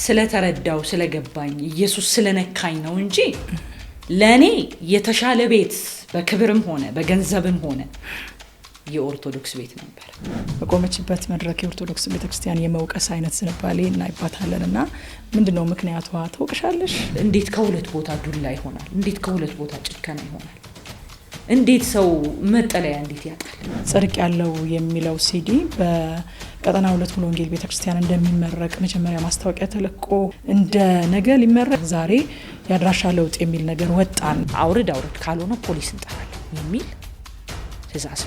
ስለተረዳው ስለገባኝ ኢየሱስ ስለነካኝ ነው እንጂ ለኔ የተሻለ ቤት በክብርም ሆነ በገንዘብም ሆነ የኦርቶዶክስ ቤት ነበር። በቆመችበት መድረክ የኦርቶዶክስ ቤተክርስቲያን የመውቀስ አይነት ዝንባሌ እናይባታለንና ምንድነው ምክንያቷ ተወቅሻለሽ? እንዴት ከሁለት ቦታ ዱላ ይሆናል? እንዴት ከሁለት ቦታ ጭከና ይሆናል? እንዴት ሰው መጠለያ እንዴት ያጣል? ጽድቅ ያለው የሚለው ሲዲ በቀጠና 2 ሙሉ ወንጌል ቤተክርስቲያን እንደሚመረቅ መጀመሪያ ማስታወቂያ ተለቆ እንደ ነገ ሊመረቅ ዛሬ ያድራሻ ለውጥ የሚል ነገር ወጣን። አውርድ ካልሆነ ፖሊስ እንጠራለን የሚል ትዕዛዝ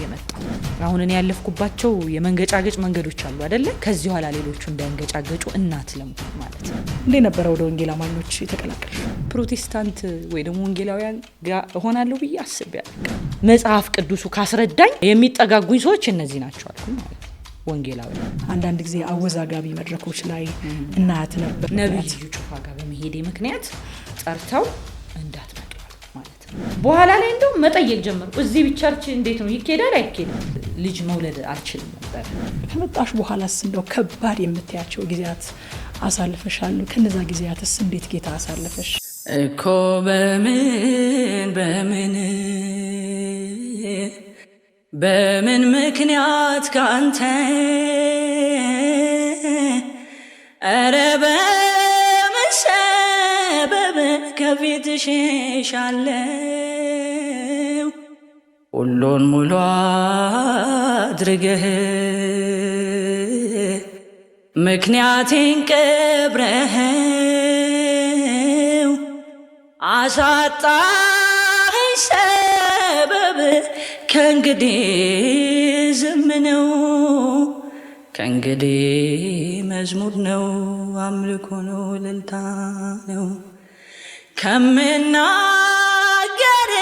የመጣው። አሁን እኔ ያለፍኩባቸው የመንገጫገጭ መንገዶች አሉ አይደለ? ከዚህ ኋላ ሌሎቹ እንዳይንገጫገጩ እናት ለመሆን ማለት ነው። እንዴ ነበር ወደ ወንጌል አማኞች የተቀላቀልሽ? ፕሮቴስታንት ወይ ደግሞ ወንጌላውያን ጋር እሆናለሁ ብዬ አስቤያለሁ። መጽሐፍ ቅዱሱ ካስረዳኝ የሚጠጋጉኝ ሰዎች እነዚህ ናቸው አልኩ ማለት ነው። ወንጌላውያን አንዳንድ ጊዜ አወዛጋቢ መድረኮች ላይ እናት ነበር። ነብዩ ጩፋ ጋር በመሄዴ ምክንያት ጠርተው እንዳትመጡ ማለት ነው። በኋላ ላይ እንደው መጠየቅ ጀመርኩ። እዚህ ቸርች እንዴት ነው ይኬዳል አይኬድም? ልጅ መውለድ አልችልም ነበር። ከመጣሽ በኋላስ እንደው ከባድ የምትያቸው ጊዜያት አሳልፈሻል? ከነዛ ጊዜያትስ እንዴት ጌታ አሳልፈሽ? እኮ በምን ምክንያት ካንተ ኧረ በምን ሰበብ ከፊትሽ ሻለው ሁሉን ሙሉ አድርገህ ምክንያቴን ቀብረኸው አሳጣኸኝ ሰበብ ከእንግዲህ ዝም ነው ከእንግዲህ መዝሙር ነው አምልኮ ነው እልልታ ነው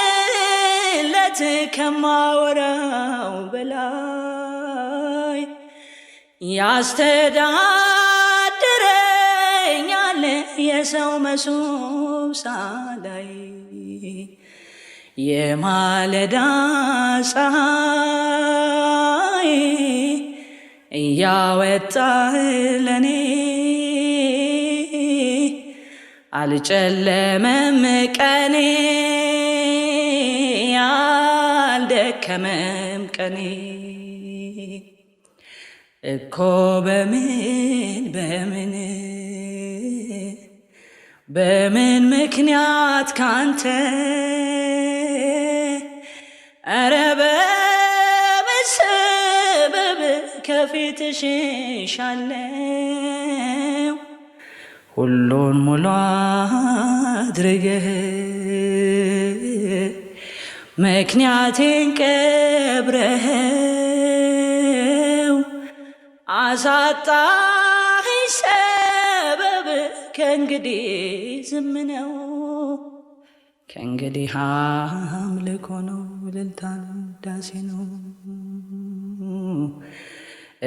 ከምናገርለት ከማወራው በላይ ያስተዳድረኛል የሰው መሶብ ሳላይ የማለዳ ፀሐይ እያወጣህ ለኔ አልጨለመም ቀኔ አልደከመም ቀኔ እኮ በምን ምክንያት ካንተ ኧረ በምን ሰበብ ከፊትሽ ሻለው ሁሉን ሙሉ አድርገህ ምክንያቴን ቀብረኸው አሳጣኸኝ ሰበብ ከእንግዲህ ዝም ነው ከእንግዲህ አምልኮ ነው እልልታ ነው ዳሴ ነው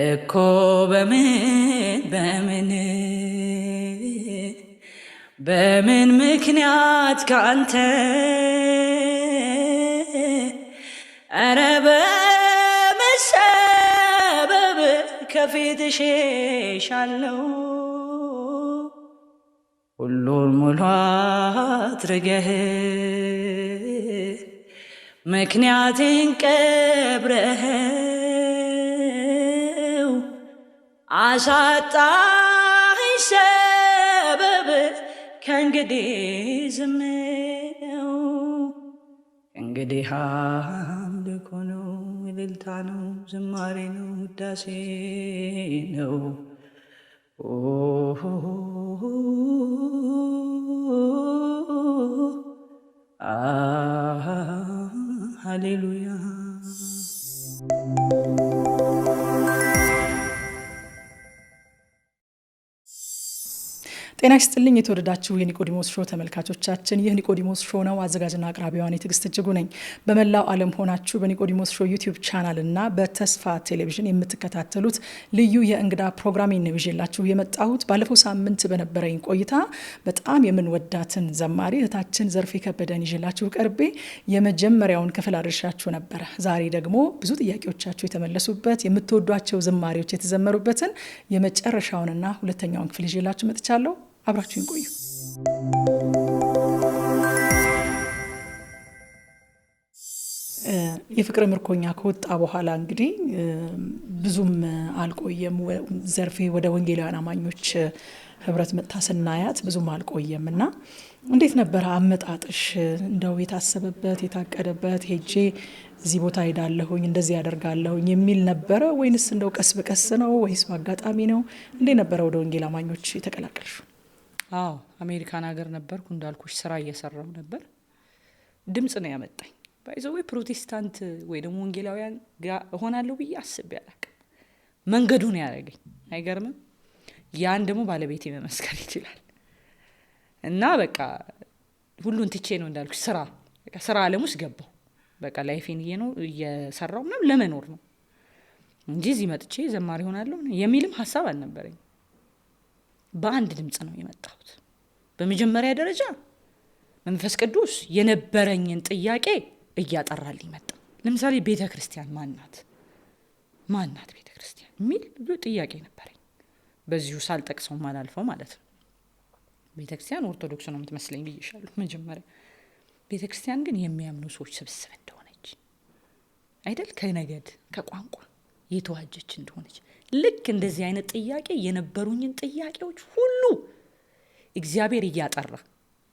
እኮ በምን ምክንያት ካንተ ኧረ በምን ሰበብ ከፊትሽ ሻለው ሁሉን ሙሉ አድርገህ ምክንያቴን ቀብረኸው አሳጣኸኝ ሰበብ ከእንግዲህ ዝም ነው ከእንግዲህ አምልኮ ነው እልልታ ነው ዝማሬ ነው ውዳሴ ነው ሃሌሉያ ጤና ይስጥልኝ የተወደዳችሁ የኒቆዲሞስ ሾው ተመልካቾቻችን፣ ይህ ኒቆዲሞስ ሾው ነው። አዘጋጅና አቅራቢዋን የትዕግስት እጅጉ ነኝ። በመላው ዓለም ሆናችሁ በኒቆዲሞስ ሾው ዩቲዩብ ቻናል እና በተስፋ ቴሌቪዥን የምትከታተሉት ልዩ የእንግዳ ፕሮግራም ነው ይዤላችሁ የመጣሁት። ባለፈው ሳምንት በነበረኝ ቆይታ በጣም የምንወዳትን ዘማሪ እህታችን ዘርፌ ከበደን ይዤላችሁ ቀርቤ የመጀመሪያውን ክፍል አድርሻችሁ ነበረ። ዛሬ ደግሞ ብዙ ጥያቄዎቻችሁ የተመለሱበት የምትወዷቸው ዝማሬዎች የተዘመሩበትን የመጨረሻውንና ሁለተኛውን ክፍል ይዤላችሁ መጥቻለሁ። አብራችሁን ቆዩ። የፍቅር ምርኮኛ ከወጣ በኋላ እንግዲህ ብዙም አልቆየም። ዘርፌ ወደ ወንጌላውያን አማኞች ህብረት መጥታ ስናያት ብዙም አልቆየም እና እንዴት ነበረ አመጣጥሽ? እንደው የታሰበበት የታቀደበት ሄጄ እዚህ ቦታ ሄዳለሁኝ እንደዚህ ያደርጋለሁኝ የሚል ነበረ ወይንስ እንደው ቀስ በቀስ ነው ወይስ በአጋጣሚ ነው? እንዴት ነበረ ወደ ወንጌል አማኞች የተቀላቀልሽው? አዎ አሜሪካን ሀገር ነበርኩ እንዳልኩሽ፣ ስራ እየሰራሁ ነበር። ድምጽ ነው ያመጣኝ። ባይዘው ፕሮቴስታንት ወይ ደግሞ ወንጌላውያን ጋር እሆናለሁ ብዬ አስቤ አላውቅም። መንገዱን ያደረገኝ አይገርምም? ያን ደግሞ ባለቤቴ መመስከር ይችላል። እና በቃ ሁሉን ትቼ ነው እንዳልኩሽ ስራ ዓለም ውስጥ ገባሁ። በቃ ላይፌን እየሰራሁ ምናምን ለመኖር ነው እንጂ እዚህ መጥቼ ዘማሪ ሆናለሁ የሚልም ሀሳብ አልነበረኝ። በአንድ ድምጽ ነው የመጣሁት። በመጀመሪያ ደረጃ መንፈስ ቅዱስ የነበረኝን ጥያቄ እያጠራልኝ መጣ። ለምሳሌ ቤተ ክርስቲያን ማናት ቤተ ክርስቲያን የሚል ጥያቄ ነበረኝ። በዚሁ ሳልጠቅሰው ማላልፈው ማለት ነው። ቤተ ክርስቲያን ኦርቶዶክስ ነው የምትመስለኝ ብዬሻለሁ መጀመሪያ። ቤተ ክርስቲያን ግን የሚያምኑ ሰዎች ስብስብ እንደሆነች አይደል፣ ከነገድ ከቋንቋ የተዋጀች እንደሆነች፣ ልክ እንደዚህ አይነት ጥያቄ የነበሩኝን ጥያቄዎች ሁሉ እግዚአብሔር እያጠራ።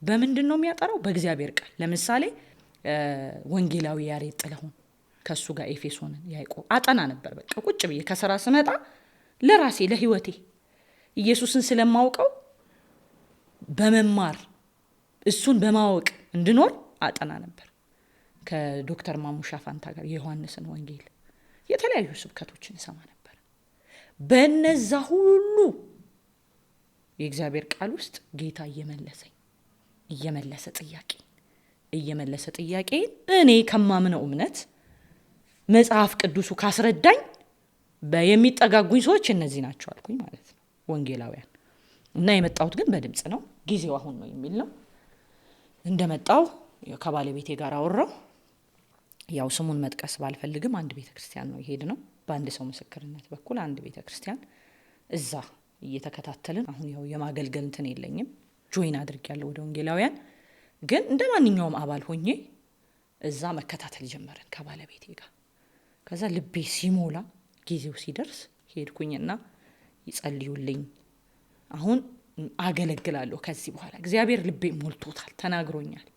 በምንድን ነው የሚያጠራው? በእግዚአብሔር ቃል። ለምሳሌ ወንጌላዊ ያሬድ ጥላሁን ከሱ ጋር ኤፌሶንን ያዕቆብ አጠና ነበር። በቃ ቁጭ ብዬ ከስራ ስመጣ ለራሴ ለህይወቴ ኢየሱስን ስለማውቀው በመማር እሱን በማወቅ እንድኖር አጠና ነበር። ከዶክተር ማሙሻ ፋንታ ጋር የዮሐንስን ወንጌል የተለያዩ ስብከቶችን ሰማ ነበር። በነዛ ሁሉ የእግዚአብሔር ቃል ውስጥ ጌታ እየመለሰ ጥያቄ እኔ ከማምነው እምነት መጽሐፍ ቅዱሱ ካስረዳኝ የሚጠጋጉኝ ሰዎች እነዚህ ናቸው አልኩኝ ማለት ነው፣ ወንጌላውያን። እና የመጣሁት ግን በድምጽ ነው። ጊዜው አሁን ነው የሚል ነው። እንደመጣው ከባለቤቴ ጋር አወራው። ያው ስሙን መጥቀስ ባልፈልግም አንድ ቤተክርስቲያን ነው ይሄድ ነው። በአንድ ሰው ምስክርነት በኩል አንድ ቤተክርስቲያን እዛ እየተከታተልን፣ አሁን ያው የማገልገል እንትን የለኝም፣ ጆይን አድርጌያለሁ ወደ ወንጌላውያን። ግን እንደ ማንኛውም አባል ሆኜ እዛ መከታተል ጀመርን ከባለቤቴ ጋር። ከዛ ልቤ ሲሞላ ጊዜው ሲደርስ ሄድኩኝና ይጸልዩልኝ፣ አሁን አገለግላለሁ ከዚህ በኋላ እግዚአብሔር ልቤ ሞልቶታል ተናግሮኛል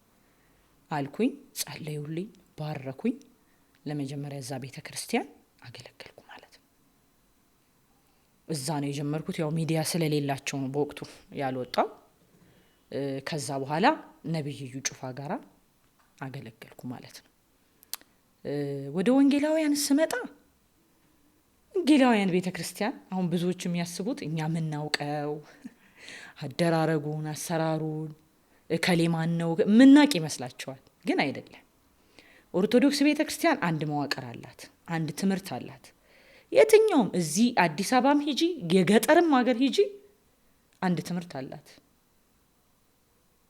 አልኩኝ። ጸለዩልኝ፣ ባረኩኝ። ለመጀመሪያ እዛ ቤተ ክርስቲያን አገለገልኩ ማለት ነው። እዛ ነው የጀመርኩት። ያው ሚዲያ ስለሌላቸው ነው በወቅቱ ያልወጣው። ከዛ በኋላ ነብዩ ጩፋ ጋራ አገለገልኩ ማለት ነው። ወደ ወንጌላውያን ስመጣ ወንጌላውያን ቤተ ክርስቲያን አሁን ብዙዎች የሚያስቡት እኛ የምናውቀው አደራረጉን አሰራሩን ከሌማን ነው ምናቅ ይመስላቸዋል። ግን አይደለም። ኦርቶዶክስ ቤተ ክርስቲያን አንድ መዋቅር አላት፣ አንድ ትምህርት አላት። የትኛውም እዚህ አዲስ አበባም ሂጂ የገጠርም ሀገር ሂጂ አንድ ትምህርት አላት።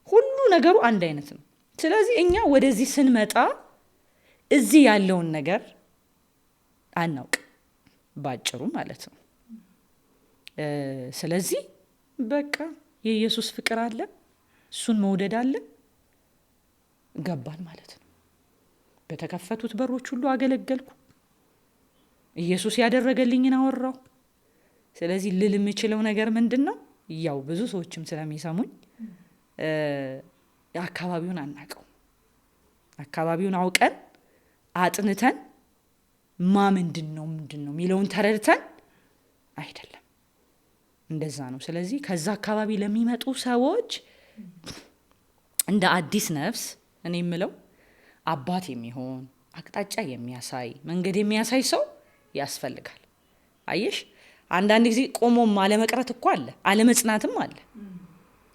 ሁሉ ነገሩ አንድ አይነት ነው። ስለዚህ እኛ ወደዚህ ስንመጣ እዚህ ያለውን ነገር አናውቅ ባጭሩ ማለት ነው። ስለዚህ በቃ የኢየሱስ ፍቅር አለ፣ እሱን መውደድ አለ፣ ገባን ማለት ነው። በተከፈቱት በሮች ሁሉ አገለገልኩ፣ ኢየሱስ ያደረገልኝን አወራው። ስለዚህ ልል የምችለው ነገር ምንድነው? ያው ብዙ ሰዎችም ስለሚሰሙኝ አካባቢውን አናቀው፣ አካባቢውን አውቀን አጥንተን ምንድነው የሚለውን ተረድተን አይደለም፣ እንደዛ ነው። ስለዚህ ከዛ አካባቢ ለሚመጡ ሰዎች እንደ አዲስ ነፍስ እኔ የምለው አባት የሚሆን አቅጣጫ የሚያሳይ መንገድ የሚያሳይ ሰው ያስፈልጋል። አየሽ አንዳንድ ጊዜ ቆሞም አለመቅረት እኮ አለ፣ አለመጽናትም አለ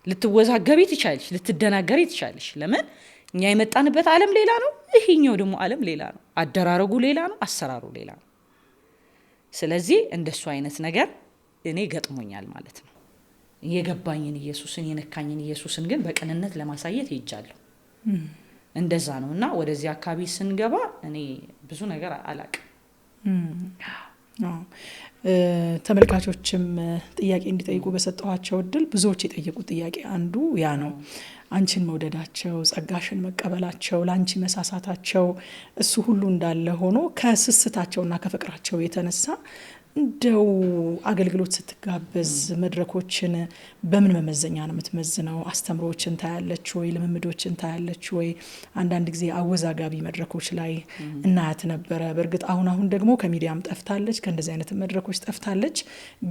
ልትወዛገቢ ትቻለሽ፣ ልትደናገሪ ትቻለሽ። ለምን እኛ የመጣንበት ዓለም ሌላ ነው፣ ይሄኛው ደግሞ ዓለም ሌላ ነው። አደራረጉ ሌላ ነው፣ አሰራሩ ሌላ ነው። ስለዚህ እንደሱ አይነት ነገር እኔ ገጥሞኛል ማለት ነው። የገባኝን ኢየሱስን የነካኝን ኢየሱስን ግን በቅንነት ለማሳየት ይጃለሁ። እንደዛ ነውና ወደዚህ አካባቢ ስንገባ እኔ ብዙ ነገር አላቅም። ተመልካቾችም ጥያቄ እንዲጠይቁ በሰጠኋቸው እድል ብዙዎች የጠየቁት ጥያቄ አንዱ ያ ነው። አንቺን መውደዳቸው፣ ጸጋሽን መቀበላቸው፣ ለአንቺ መሳሳታቸው እሱ ሁሉ እንዳለ ሆኖ ከስስታቸውና ከፍቅራቸው የተነሳ እንደው አገልግሎት ስትጋበዝ መድረኮችን በምን መመዘኛ ነው የምትመዝነው? አስተምሮችን ታያለች ወይ? ልምምዶችን ታያለች ወይ? አንዳንድ ጊዜ አወዛጋቢ መድረኮች ላይ እናያት ነበረ። በእርግጥ አሁን ደግሞ ከሚዲያም ጠፍታለች፣ ከእንደዚህ አይነት መድረኮች ጠፍታለች።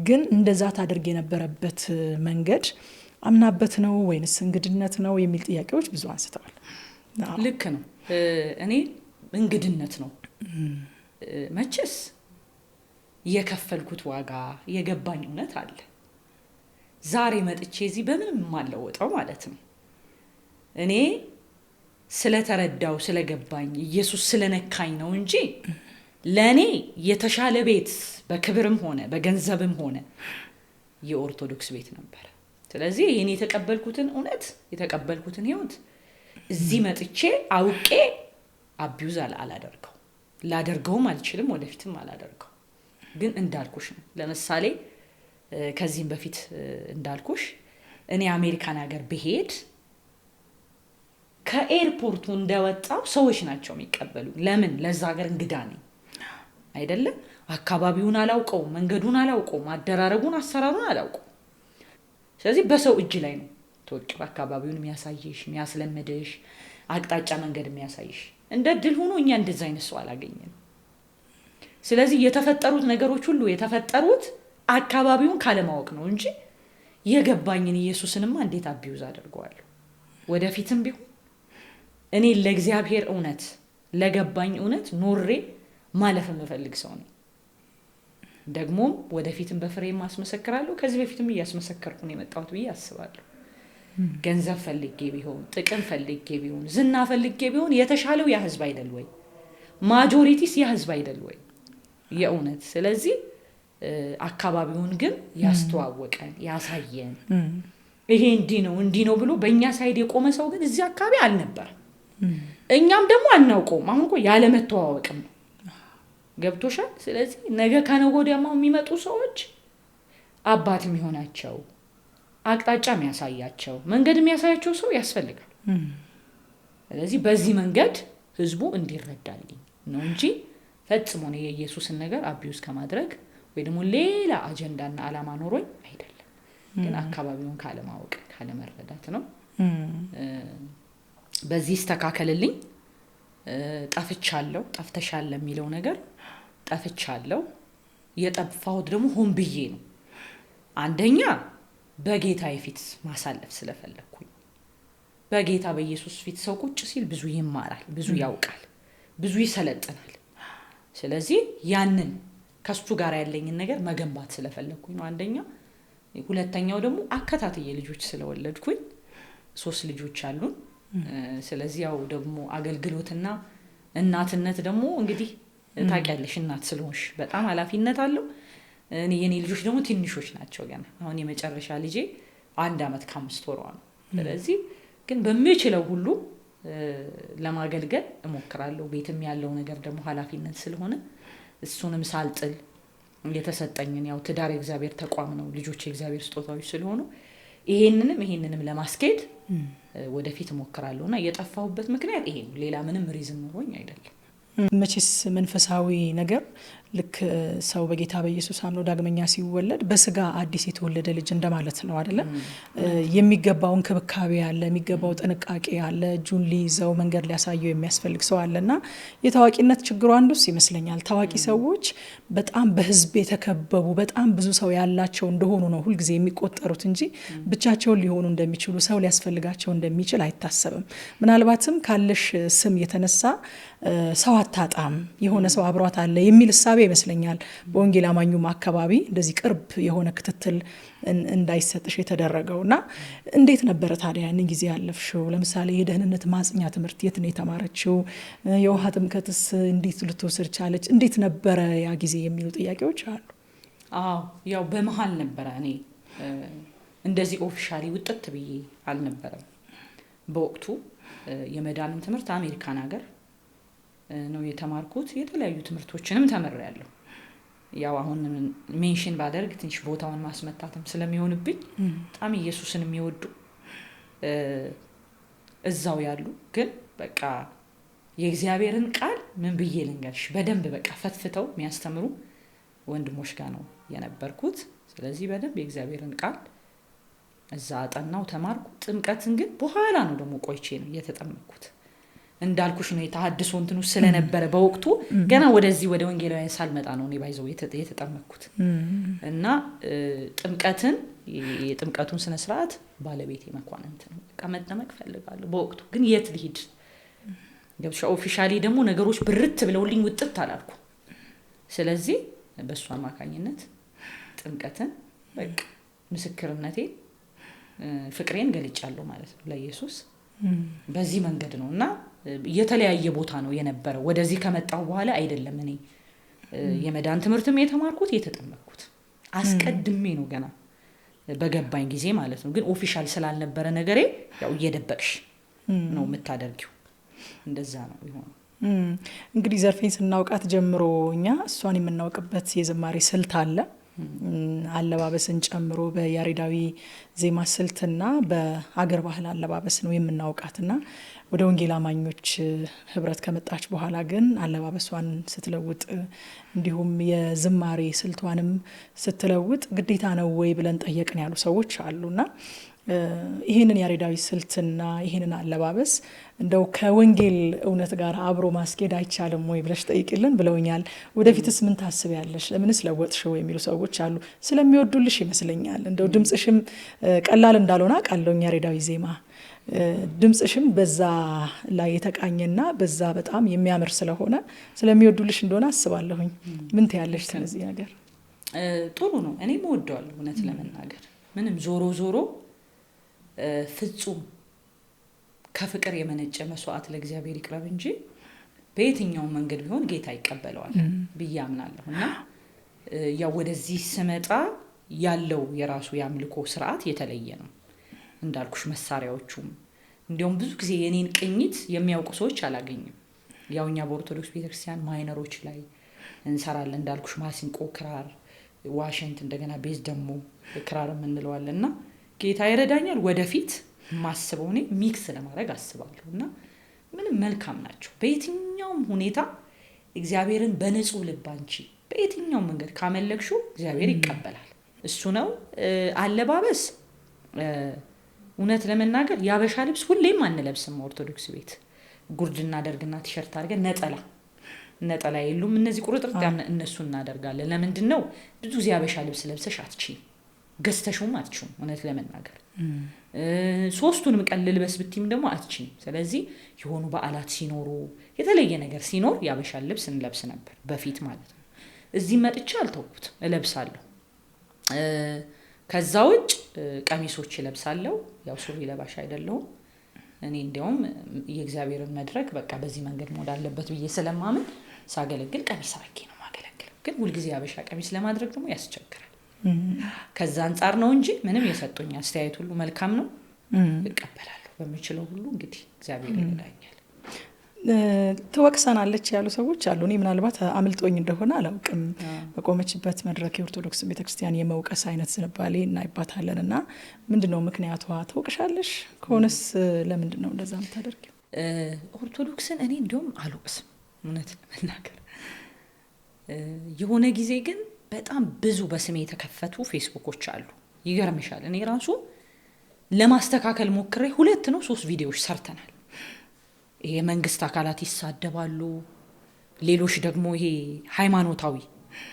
ግን እንደዛ ታደርግ የነበረበት መንገድ አምናበት ነው ወይንስ እንግድነት ነው የሚል ጥያቄዎች ብዙ አንስተዋል። ልክ ነው። እኔ እንግድነት ነው መቼስ የከፈልኩት ዋጋ የገባኝ እውነት አለ። ዛሬ መጥቼ እዚህ በምንም ማለወጣው ማለት ነው። እኔ ስለተረዳው ስለገባኝ ኢየሱስ ስለነካኝ ነው እንጂ ለኔ የተሻለ ቤት በክብርም ሆነ በገንዘብም ሆነ የኦርቶዶክስ ቤት ነበር። ስለዚህ እኔ የተቀበልኩትን እውነት የተቀበልኩትን ህይወት እዚህ መጥቼ አውቄ አቢዩዝ አላደርገው፣ ላደርገውም አልችልም፣ ወደፊትም አላደርገው። ግን እንዳልኩሽ ነው። ለምሳሌ ከዚህም በፊት እንዳልኩሽ እኔ አሜሪካን ሀገር ብሄድ ከኤርፖርቱ እንደወጣው ሰዎች ናቸው የሚቀበሉ። ለምን? ለዛ ሀገር እንግዳ ነኝ አይደለም። አካባቢውን አላውቀው፣ መንገዱን አላውቀው፣ አደራረጉን አሰራሩን አላውቀው። ስለዚህ በሰው እጅ ላይ ነው ተወቅብ አካባቢውን የሚያሳይሽ የሚያስለምድሽ አቅጣጫ መንገድ የሚያሳይሽ። እንደ ድል ሆኖ እኛ እንደዛ አይነት ሰው አላገኘንም። ስለዚህ የተፈጠሩት ነገሮች ሁሉ የተፈጠሩት አካባቢውን ካለማወቅ ነው እንጂ የገባኝን ኢየሱስንማ እንዴት አቢዩዝ አደርገዋለሁ? ወደፊትም ቢሆን እኔ ለእግዚአብሔር እውነት ለገባኝ እውነት ኖሬ ማለፍ የምፈልግ ሰው ነኝ። ደግሞም ወደፊትም በፍሬ ማስመሰክራለሁ። ከዚህ በፊትም እያስመሰከርኩ ነው የመጣሁት ብዬ አስባለሁ። ገንዘብ ፈልጌ ቢሆን፣ ጥቅም ፈልጌ ቢሆን፣ ዝና ፈልጌ ቢሆን የተሻለው ያ ህዝብ አይደል ወይ? ማጆሪቲስ ያ ህዝብ አይደል ወይ? የእውነት ስለዚህ አካባቢውን ግን ያስተዋወቀን ያሳየን ይሄ እንዲህ ነው ብሎ በእኛ ሳይድ የቆመ ሰው ግን እዚህ አካባቢ አልነበረም። እኛም ደግሞ አናውቀውም። አሁን እኮ ያለ መተዋወቅም ነው። ገብቶሻል? ስለዚህ ነገ ከነገ ወዲያማ የሚመጡ ሰዎች አባት የሚሆናቸው አቅጣጫ የሚያሳያቸው መንገድ የሚያሳያቸው ሰው ያስፈልጋል። ስለዚህ በዚህ መንገድ ህዝቡ እንዲረዳልኝ ነው እንጂ ፈጽሞ ነው የኢየሱስን ነገር አቢዩዝ ከማድረግ ወይ ደግሞ ሌላ አጀንዳና አላማ ኖሮኝ አይደለም። ግን አካባቢውን ካለማወቅ ካለመረዳት ነው። በዚህ ተካከለልኝ። ጠፍቻለሁ፣ ጠፍተሻል የሚለው ነገር ጠፍቻለሁ። የጠፋሁት ደግሞ ሆን ብዬ ነው። አንደኛ በጌታ ፊት ማሳለፍ ስለፈለኩኝ። በጌታ በኢየሱስ ፊት ሰው ቁጭ ሲል ብዙ ይማራል፣ ብዙ ያውቃል፣ ብዙ ይሰለጥናል። ስለዚህ ያንን ከሱ ጋር ያለኝን ነገር መገንባት ስለፈለኩኝ ነው አንደኛ። ሁለተኛው ደግሞ አከታተየ ልጆች ስለወለድኩኝ 3 ልጆች አሉን። ስለዚህ ያው ደግሞ አገልግሎትና እናትነት ደግሞ እንግዲህ ታውቂያለሽ፣ እናት ስለሆንሽ በጣም ኃላፊነት አለው። የኔ ልጆች ደግሞ ትንሾች ናቸው ገና። አሁን የመጨረሻ ልጄ 1 ዓመት ከ5 ወሯ ነው። ስለዚህ ግን በሚችለው ሁሉ ለማገልገል እሞክራለሁ። ቤትም ያለው ነገር ደግሞ ኃላፊነት ስለሆነ እሱንም ሳልጥል የተሰጠኝን ያው ትዳር የእግዚአብሔር ተቋም ነው፣ ልጆች የእግዚአብሔር ስጦታዎች ስለሆኑ ይሄንንም ለማስኬድ ወደፊት እሞክራለሁና የጠፋሁበት ምክንያት ይሄ ነው። ሌላ ምንም ሪዝን ኖሮኝ አይደለም። መቼስ መንፈሳዊ ነገር ልክ ሰው በጌታ በኢየሱስ አምኖ ዳግመኛ ሲወለድ በስጋ አዲስ የተወለደ ልጅ እንደማለት ነው አይደለም? የሚገባው እንክብካቤ አለ፣ የሚገባው ጥንቃቄ አለ፣ እጁን ሊይዘው መንገድ ሊያሳየው የሚያስፈልግ ሰው አለና የታዋቂነት ችግሩ አንዱስ ይመስለኛል። ታዋቂ ሰዎች በጣም በህዝብ የተከበቡ በጣም ብዙ ሰው ያላቸው እንደሆኑ ነው ሁልጊዜ የሚቆጠሩት እንጂ ብቻቸውን ሊሆኑ እንደሚችሉ ሰው ሊያስፈልጋቸው እንደሚችል አይታሰብም። ምናልባትም ካለሽ ስም የተነሳ ሰው አታጣም፣ የሆነ ሰው አብሯት አለ የሚል እሳቤ ይመስለኛል በወንጌል አማኙም አካባቢ እንደዚህ ቅርብ የሆነ ክትትል እንዳይሰጥሽ የተደረገውና እንዴት ነበረ ታዲያ ያንን ጊዜ ያለፍሽው? ለምሳሌ የደህንነት ማጽኛ ትምህርት የት ነው የተማረችው? የውሃ ጥምቀትስ እንዴት ልትወስድ ቻለች? እንዴት ነበረ ያ ጊዜ የሚሉ ጥያቄዎች አሉ። ያው በመሃል ነበረ። እኔ እንደዚህ ኦፊሻሊ ውጥት ብዬ አልነበረም በወቅቱ። የመዳንም ትምህርት አሜሪካን ሀገር ነው የተማርኩት። የተለያዩ ትምህርቶችንም ተምሬያለሁ። ያው አሁን ሜንሽን ባደርግ ትንሽ ቦታውን ማስመታትም ስለሚሆንብኝ በጣም ኢየሱስን የሚወዱ እዛው ያሉ ግን በቃ የእግዚአብሔርን ቃል ምን ብዬ ልንገርሽ በደንብ በቃ ፈትፍተው የሚያስተምሩ ወንድሞች ጋር ነው የነበርኩት። ስለዚህ በደንብ የእግዚአብሔርን ቃል እዛ አጠናው ተማርኩ። ጥምቀትን ግን በኋላ ነው ደግሞ ቆይቼ ነው የተጠመቅኩት። እንዳልኩሽ ነው የተሐድሶ እንትኑ ስለነበረ በወቅቱ ገና ወደዚህ ወደ ወንጌላውያን ሳልመጣ ነው እኔ ባይዘው የተጠመቅኩት። እና የጥምቀቱን ስነ ስርዓት ባለቤቴ መኳንንት ነው በቃ መጠመቅ ፈልጋለሁ በወቅቱ ግን የት ልሂድ ገብሻ ኦፊሻሊ ደግሞ ነገሮች ብርት ብለውልኝ ውጥት አላልኩ። ስለዚህ በእሱ አማካኝነት ጥምቀትን በቃ ምስክርነቴ ፍቅሬን ገልጫለሁ ማለት ነው ለኢየሱስ በዚህ መንገድ ነው። እና የተለያየ ቦታ ነው የነበረው። ወደዚህ ከመጣው በኋላ አይደለም እኔ የመዳን ትምህርትም የተማርኩት የተጠመቅኩት አስቀድሜ ነው ገና በገባኝ ጊዜ ማለት ነው። ግን ኦፊሻል ስላልነበረ ነገሬ ያው እየደበቅሽ ነው የምታደርጊው። እንደዛ ነው ይሆነው። እንግዲህ ዘርፌን ስናውቃት ጀምሮ እኛ እሷን የምናውቅበት የዝማሬ ስልት አለ። አለባበስን ጨምሮ በያሬዳዊ ዜማ ስልትና በሀገር ባህል አለባበስ ነው የምናውቃትና ወደ ወንጌል አማኞች ህብረት ከመጣች በኋላ ግን አለባበሷን ስትለውጥ እንዲሁም የዝማሬ ስልቷንም ስትለውጥ ግዴታ ነው ወይ ብለን ጠየቅን ያሉ ሰዎች አሉና ይሄንን ያሬዳዊ ስልትና ይሄንን አለባበስ እንደው ከወንጌል እውነት ጋር አብሮ ማስኬድ አይቻልም ወይ ብለሽ ጠይቅልን ብለውኛል። ወደፊትስ ምን ታስቢያለሽ? ለምንስ ለወጥሽው የሚሉ ሰዎች አሉ። ስለሚወዱልሽ ይመስለኛል። እንደው ድምጽሽም ቀላል እንዳልሆነ አውቃለሁ። ያሬዳዊ ዜማ ድምጽሽም በዛ ላይ የተቃኘና በዛ በጣም የሚያምር ስለሆነ ስለሚወዱልሽ እንደሆነ አስባለሁኝ። ምን ትያለሽ ስለዚህ ነገር? ጥሩ ነው። እኔም እወደዋለሁ እውነት ለመናገር ምንም ዞሮ ፍጹም ከፍቅር የመነጨ መስዋዕት ለእግዚአብሔር ይቅረብ እንጂ በየትኛው መንገድ ቢሆን ጌታ ይቀበለዋል ብዬ አምናለሁና ያው ወደዚህ ስመጣ ያለው የራሱ ያምልኮ ስርዓት የተለየ ነው። እንዳልኩሽ መሳሪያዎቹም እንዲያውም ብዙ ጊዜ የኔን ቅኝት የሚያውቁ ሰዎች አላገኝም። ያውኛ በኦርቶዶክስ ቤተክርስቲያን ማይነሮች ላይ እንሰራለን እንዳልኩሽ ማሲንቆ፣ ክራር፣ ዋሽንት እንደገና ቤዝ ደግሞ ክራር እንለዋለንና ጌታ ይረዳኛል። ወደፊት ማስበው እኔ ሚክስ ለማድረግ አስባለሁና ምንም መልካም ናቸው። በየትኛውም ሁኔታ እግዚአብሔርን በንጹህ ልብ አንቺ በየትኛው መንገድ ካመለክሽው እግዚአብሔር ይቀበላል። እሱ ነው። አለባበስ እውነት ለመናገር ያበሻ ልብስ ሁሌም አንለብስም። ኦርቶዶክስ ቤት ጉርድ እናደርግና ቲሸርት አድርገን ነጠላ የሉም እነዚህ ቁርጥርጥ እነሱ እናደርጋለን። ለምንድን ነው? ብዙ ጊዜ ያበሻ ልብስ ለብሰሽ አትችይም፣ ገዝተሽውም አትችይም። እውነት ለመናገር ሶስቱንም ቀን ልልበስ ብትይም ደግሞ አትችይም። ስለዚህ የሆኑ በዓላት ሲኖሩ የተለየ ነገር ሲኖር ያበሻ ልብስ እንለብስ ነበር በፊት ማለት ነው። እዚህ መጥቼ አልተውኩትም፣ እለብሳለሁ። ከዛ ውጭ ቀሚሶች እለብሳለሁ። ያው ሱሪ ለባሽ አይደለሁም እኔ። እንዲያውም የእግዚአብሔርን መድረክ በቃ በዚህ መንገድ መሆን አለበት ብዬ ስለማምን ሳገለግል ቀሚስ አርጌ ነው ማገለግል። ግን ሁልጊዜ ያበሻ ቀሚስ ለማድረግ ደግሞ ያስቸግራል። ከዛ አንፃር ነው እንጂ ምንም የሰጡኝ አስተያየት ሁሉ መልካም ነው፣ እቀበላለሁ በሚችለው ሁሉ። እንግዲህ እግዚአብሔር ይረዳኛል። ትወቅሰናለች ያሉ ሰዎች አሉ። እኔ ምናልባት አምልጦኝ እንደሆነ አላውቅም። በቆመችበት መድረክ የኦርቶዶክስ ቤተክርስቲያን የመውቀስ አይነት ዝንባሌ እናይባታለንና ምንድነው ምክንያቷ? ትወቅሻለሽ? ከሆነስ ለምንድነው እንደዛ የምታደርጊው? ኦርቶዶክስን እኔ እንዲያውም አልወቅስም እውነት ለመናገር። የሆነ ጊዜ ግን በጣም ብዙ በስሜ የተከፈቱ ፌስቡኮች አሉ። ይገርምሻል፣ እኔ ራሱ ለማስተካከል ሞክሬ 2 ነው 3 ቪዲዮዎች ሰርተናል። ይሄ መንግስት አካላት ይሳደባሉ፣ ሌሎች ደግሞ ይሄ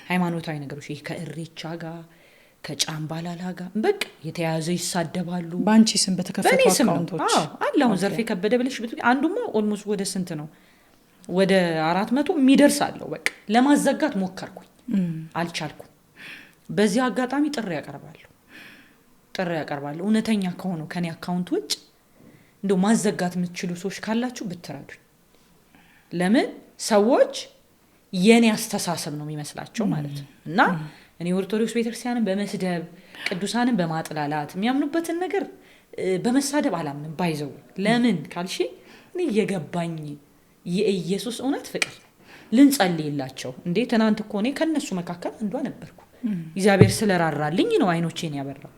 ሃይማኖታዊ ነገሮች ይሄ ከእሬቻ ጋር ከጫምባላላ ጋር በቃ የተያዘ ይሳደባሉ። ባንቺ ስም በተከፈቱ አካውንቶች አላው ዘርፌ ከበደ ብለሽ አንዱማ ኦልሞስት ወደ ስንት ነው ወደ 400 የሚደርስ አለው። በቃ ለማዘጋት ሞከርኩኝ፣ አልቻልኩም። በዚህ አጋጣሚ ጥሪ ያቀርባለሁ እውነተኛ ከሆነ ከኔ አካውንት ውጭ እንደው ማዘጋት የምትችሉ ሰዎች ካላችሁ ብትረዱኝ። ለምን ሰዎች የኔ አስተሳሰብ ነው የሚመስላቸው ማለት ነው። እና እኔ ኦርቶዶክስ ቤተክርስቲያንን በመስደብ ቅዱሳንን በማጥላላት የሚያምኑበትን ነገር በመሳደብ አላምንም። ባይዘው ለምን ካልሽ እኔ የገባኝ የኢየሱስ እውነት ፍቅር ልንጸልይላቸው እንዴ ትናንት እኮ እኔ ከነሱ መካከል አንዷ ነበርኩ። እግዚአብሔር ስለራራልኝ ነው አይኖቼን ያበራው።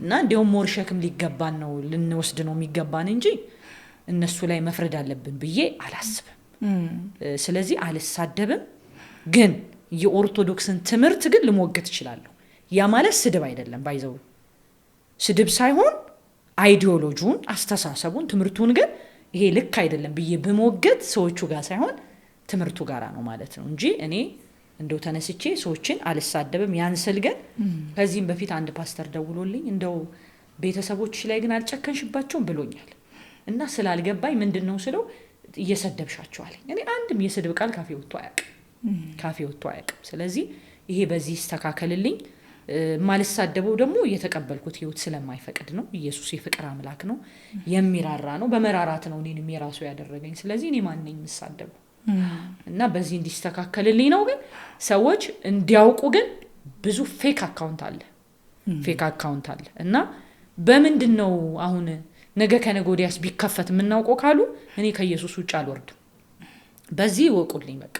እና እንደውም ሞርሸክም ሊገባን ነው ልንወስድ ነው የሚገባን እንጂ እነሱ ላይ መፍረድ አለብን ብዬ አላስብም። ስለዚህ አልሳደብም። ግን የኦርቶዶክስን ትምህርት ግን ልሞግት እችላለሁ። ያ ማለት ስድብ አይደለም። ባይዘው ስድብ ሳይሆን አይዲዮሎጂውን፣ አስተሳሰቡን፣ ትምህርቱን ግን ይሄ ልክ አይደለም ብዬ በሞግት ሰዎቹ ጋር ሳይሆን ትምህርቱ ጋር ነው ማለት ነው እንጂ እኔ እንደው ተነስቼ ሰዎችን አልሳደብም። ያንስል ግን ከዚህም በፊት አንድ ፓስተር ደውሎልኝ እንደው ቤተሰቦች ላይ ግን አልጨከንሽባቸውም ብሎኛል። እና ስላልገባኝ ምንድነው ስለው እየሰደብሻቸው አለኝ። እኔ አንድም የስድብ ቃል ካፌ ወጥቶ አያውቅም። ስለዚህ ይሄ በዚህ ይስተካከልልኝ። ማልሳደበው ደግሞ የተቀበልኩት ህይወት ስለማይፈቅድ ነው። ኢየሱስ የፍቅር አምላክ ነው፣ የሚራራ ነው። በመራራት ነው እኔንም የራሱ ያደረገኝ። ስለዚህ እኔ ማን ነኝ የምሳደበው? እና በዚህ እንዲስተካከልልኝ ነው። ግን ሰዎች እንዲያውቁ ግን ብዙ ፌክ አካውንት አለ እና በምንድነው አሁን ነገ ከነገ ወዲያስ ቢከፈት የምናውቀው ካሉ እኔ ከኢየሱስ ውጭ አልወርድም። በዚህ ወቁልኝ። በቃ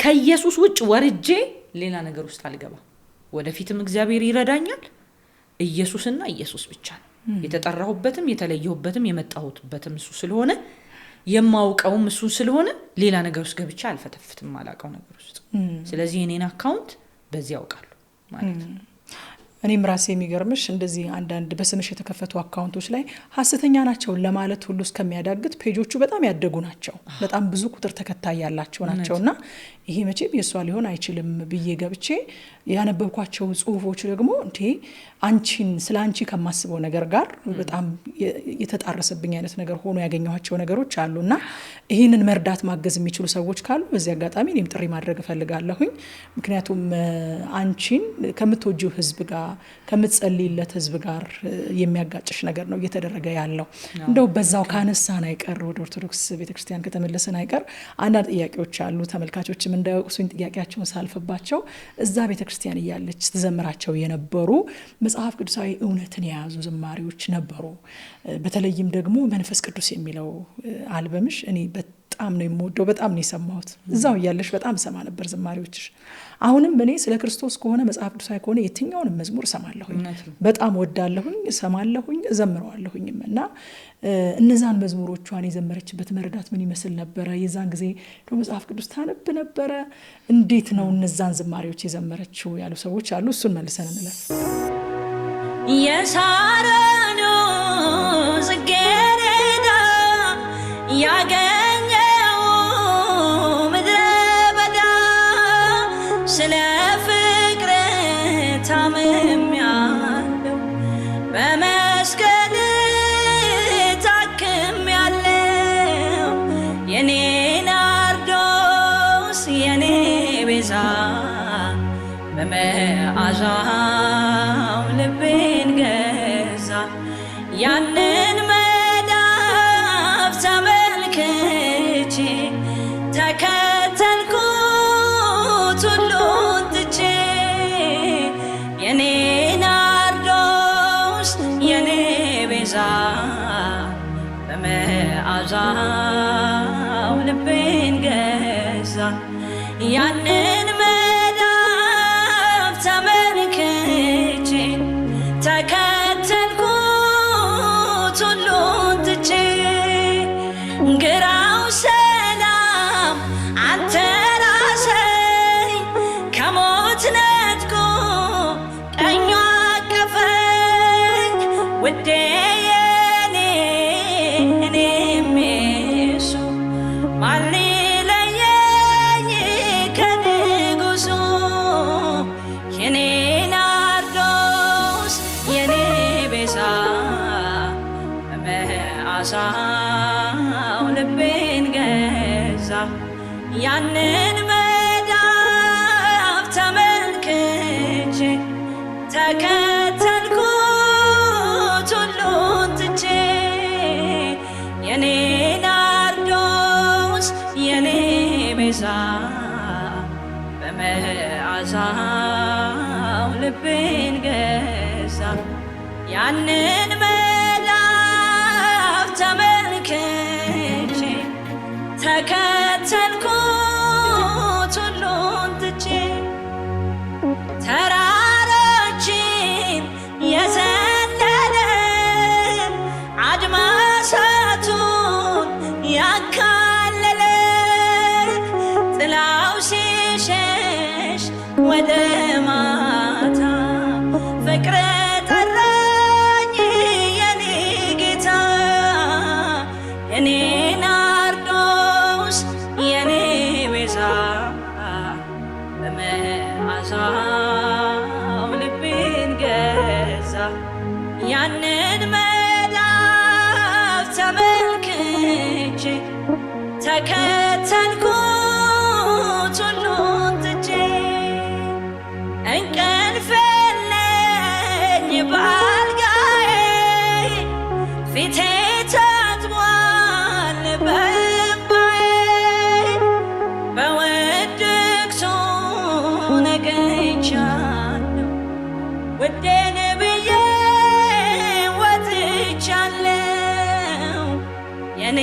ከኢየሱስ ውጭ ወርጄ ሌላ ነገር ውስጥ አልገባም። ወደፊትም እግዚአብሔር ይረዳኛል። ኢየሱስና ኢየሱስ ብቻ ነው። የተጠራሁበትም የተለየሁበትም የመጣሁበትም እሱ ስለሆነ የማውቀውም እሱ ስለሆነ ሌላ ነገር ውስጥ ገብቻ አልፈተፍትም ማላቀው ነገር ውስጥ። ስለዚህ እኔን አካውንት በዚህ ያውቃሉ ማለት ነው። እኔም ራሴ የሚገርምሽ እንደዚህ አንዳንድ በስምሽ የተከፈቱ አካውንቶች ላይ ሐሰተኛ ናቸው ለማለት ሁሉ እስከሚያዳግት ፔጆቹ በጣም ያደጉ ናቸው፣ በጣም ብዙ ቁጥር ተከታይ ያላቸው ናቸውና ይሄ መቼም የሷ ሊሆን አይችልም ብዬ ገብቼ ያነበብኳቸው ጽሁፎች ደግሞ እንዴ አንቺን ስለ አንቺ ከማስበው ነገር ጋር በጣም የተጣረሰብኝ አይነት ነገር ሆኖ ያገኘኋቸው ነገሮች አሉና ይሄንን መርዳት ማገዝ የሚችሉ ሰዎች ካሉ በዚህ አጋጣሚ እኔም ጥሪ ማድረግ እፈልጋለሁኝ። ምክንያቱም አንቺን ከምትወጂው ህዝብ ጋር ከምትጸልይለት ህዝብ ጋር የሚያጋጭሽ ነገር ነው እየተደረገ ያለው። እንደው በዛው ካነሳን አይቀር ወደ ኦርቶዶክስ ቤተክርስቲያን ከተመለሰን አይቀር አንዳንድ ጥያቄዎች አሉ። ተመልካቾችም እንዳይወቅሱኝ ጥያቄያቸውን ሳልፈባቸው እዛ ቤተክርስቲያን እያለች ተዘምራቸው የነበሩ መጽሐፍ ቅዱሳዊ እውነትን የያዙ ዝማሬዎች ነበሩ። በተለይም ደግሞ መንፈስ ቅዱስ የሚለው አልበምሽ እኔ በጣም ነው የምወደው፣ በጣም ነው የሰማሁት። እዛው እያለሽ በጣም ሰማ ነበር ዝማሬዎችሽ። አሁንም እኔ ስለ ክርስቶስ ከሆነ መጽሐፍ ቅዱሳዊ ከሆነ የትኛውንም መዝሙር ሰማለሁኝ፣ በጣም ወዳለሁኝ፣ ሰማለሁኝ፣ ዘምረዋለሁኝም እና እነዛን መዝሙሮቿን የዘመረችበት መረዳት ምን ይመስል ነበረ? የዛን ጊዜ መጽሐፍ ቅዱስ ታነብ ነበረ? እንዴት ነው እነዛን ዝማሬዎች የዘመረችው ያሉ ሰዎች አሉ። እሱን መልሰን እንለፍ። የሳረኑ ጽጌረዳ ያገኘው ምድረ በዳ ስለ ፍቅር ታምሜያለሁ በመስቀል ታክሜያለሁ የኔ ናርዶስ የኔ ቤዛ በመዓዛው ልቤን ገዛ ያንን መዳፍ ተመልክቼ ተከተልኩት ሁሉን ትቼ የኔ ናርዶስ የኔ ቤዛ በመዓዛው ልቤን ገዛ ያንን መዳፍ ተመልክቼ ተከተልኩት ሁሉን ትቼ ግራው ሰላም አንተራሰኝ ከሞት ነጥቆ ቀኙ አቀፈኝ ውዴ የኔ እኔም የሱ ማን ሊለየኝ ከንጉሱ የኔ ናርዶስ የኔ ቤዛ በመዓዛው ልቤን ገዛ ያንን መዳፍ ተመልክቼ ተከተልኩት ሁሉን ትቼ የኔ ናርዶስ የኔ ቤዛ በመዓዛው ልቤን ገዛ ያንን መዳፍ ተመልክቼ ተከተልኩት ሁሉን ትቼ ተራሮችን የዘለለ አድማሳቱን ያካለለ ጥላው ሲሸሽ ወደ ማታ ፍቅር ጠራኝ የኔ ጌታ የኔ ናርዶስ የኔ ቤዛ በመዓዛው ልቤን ገዛ ያንን መዳፍ ተመልክቼ ተከተልኩት ሁሉን ትቼ እንቅልፍ የለኝ በአልጋዬ ፊቴ ታጥቧል በእንባዬ በውድቅቱ ነግቻለሁ ውዴን ብዬ ወጥቻለሁ የኔ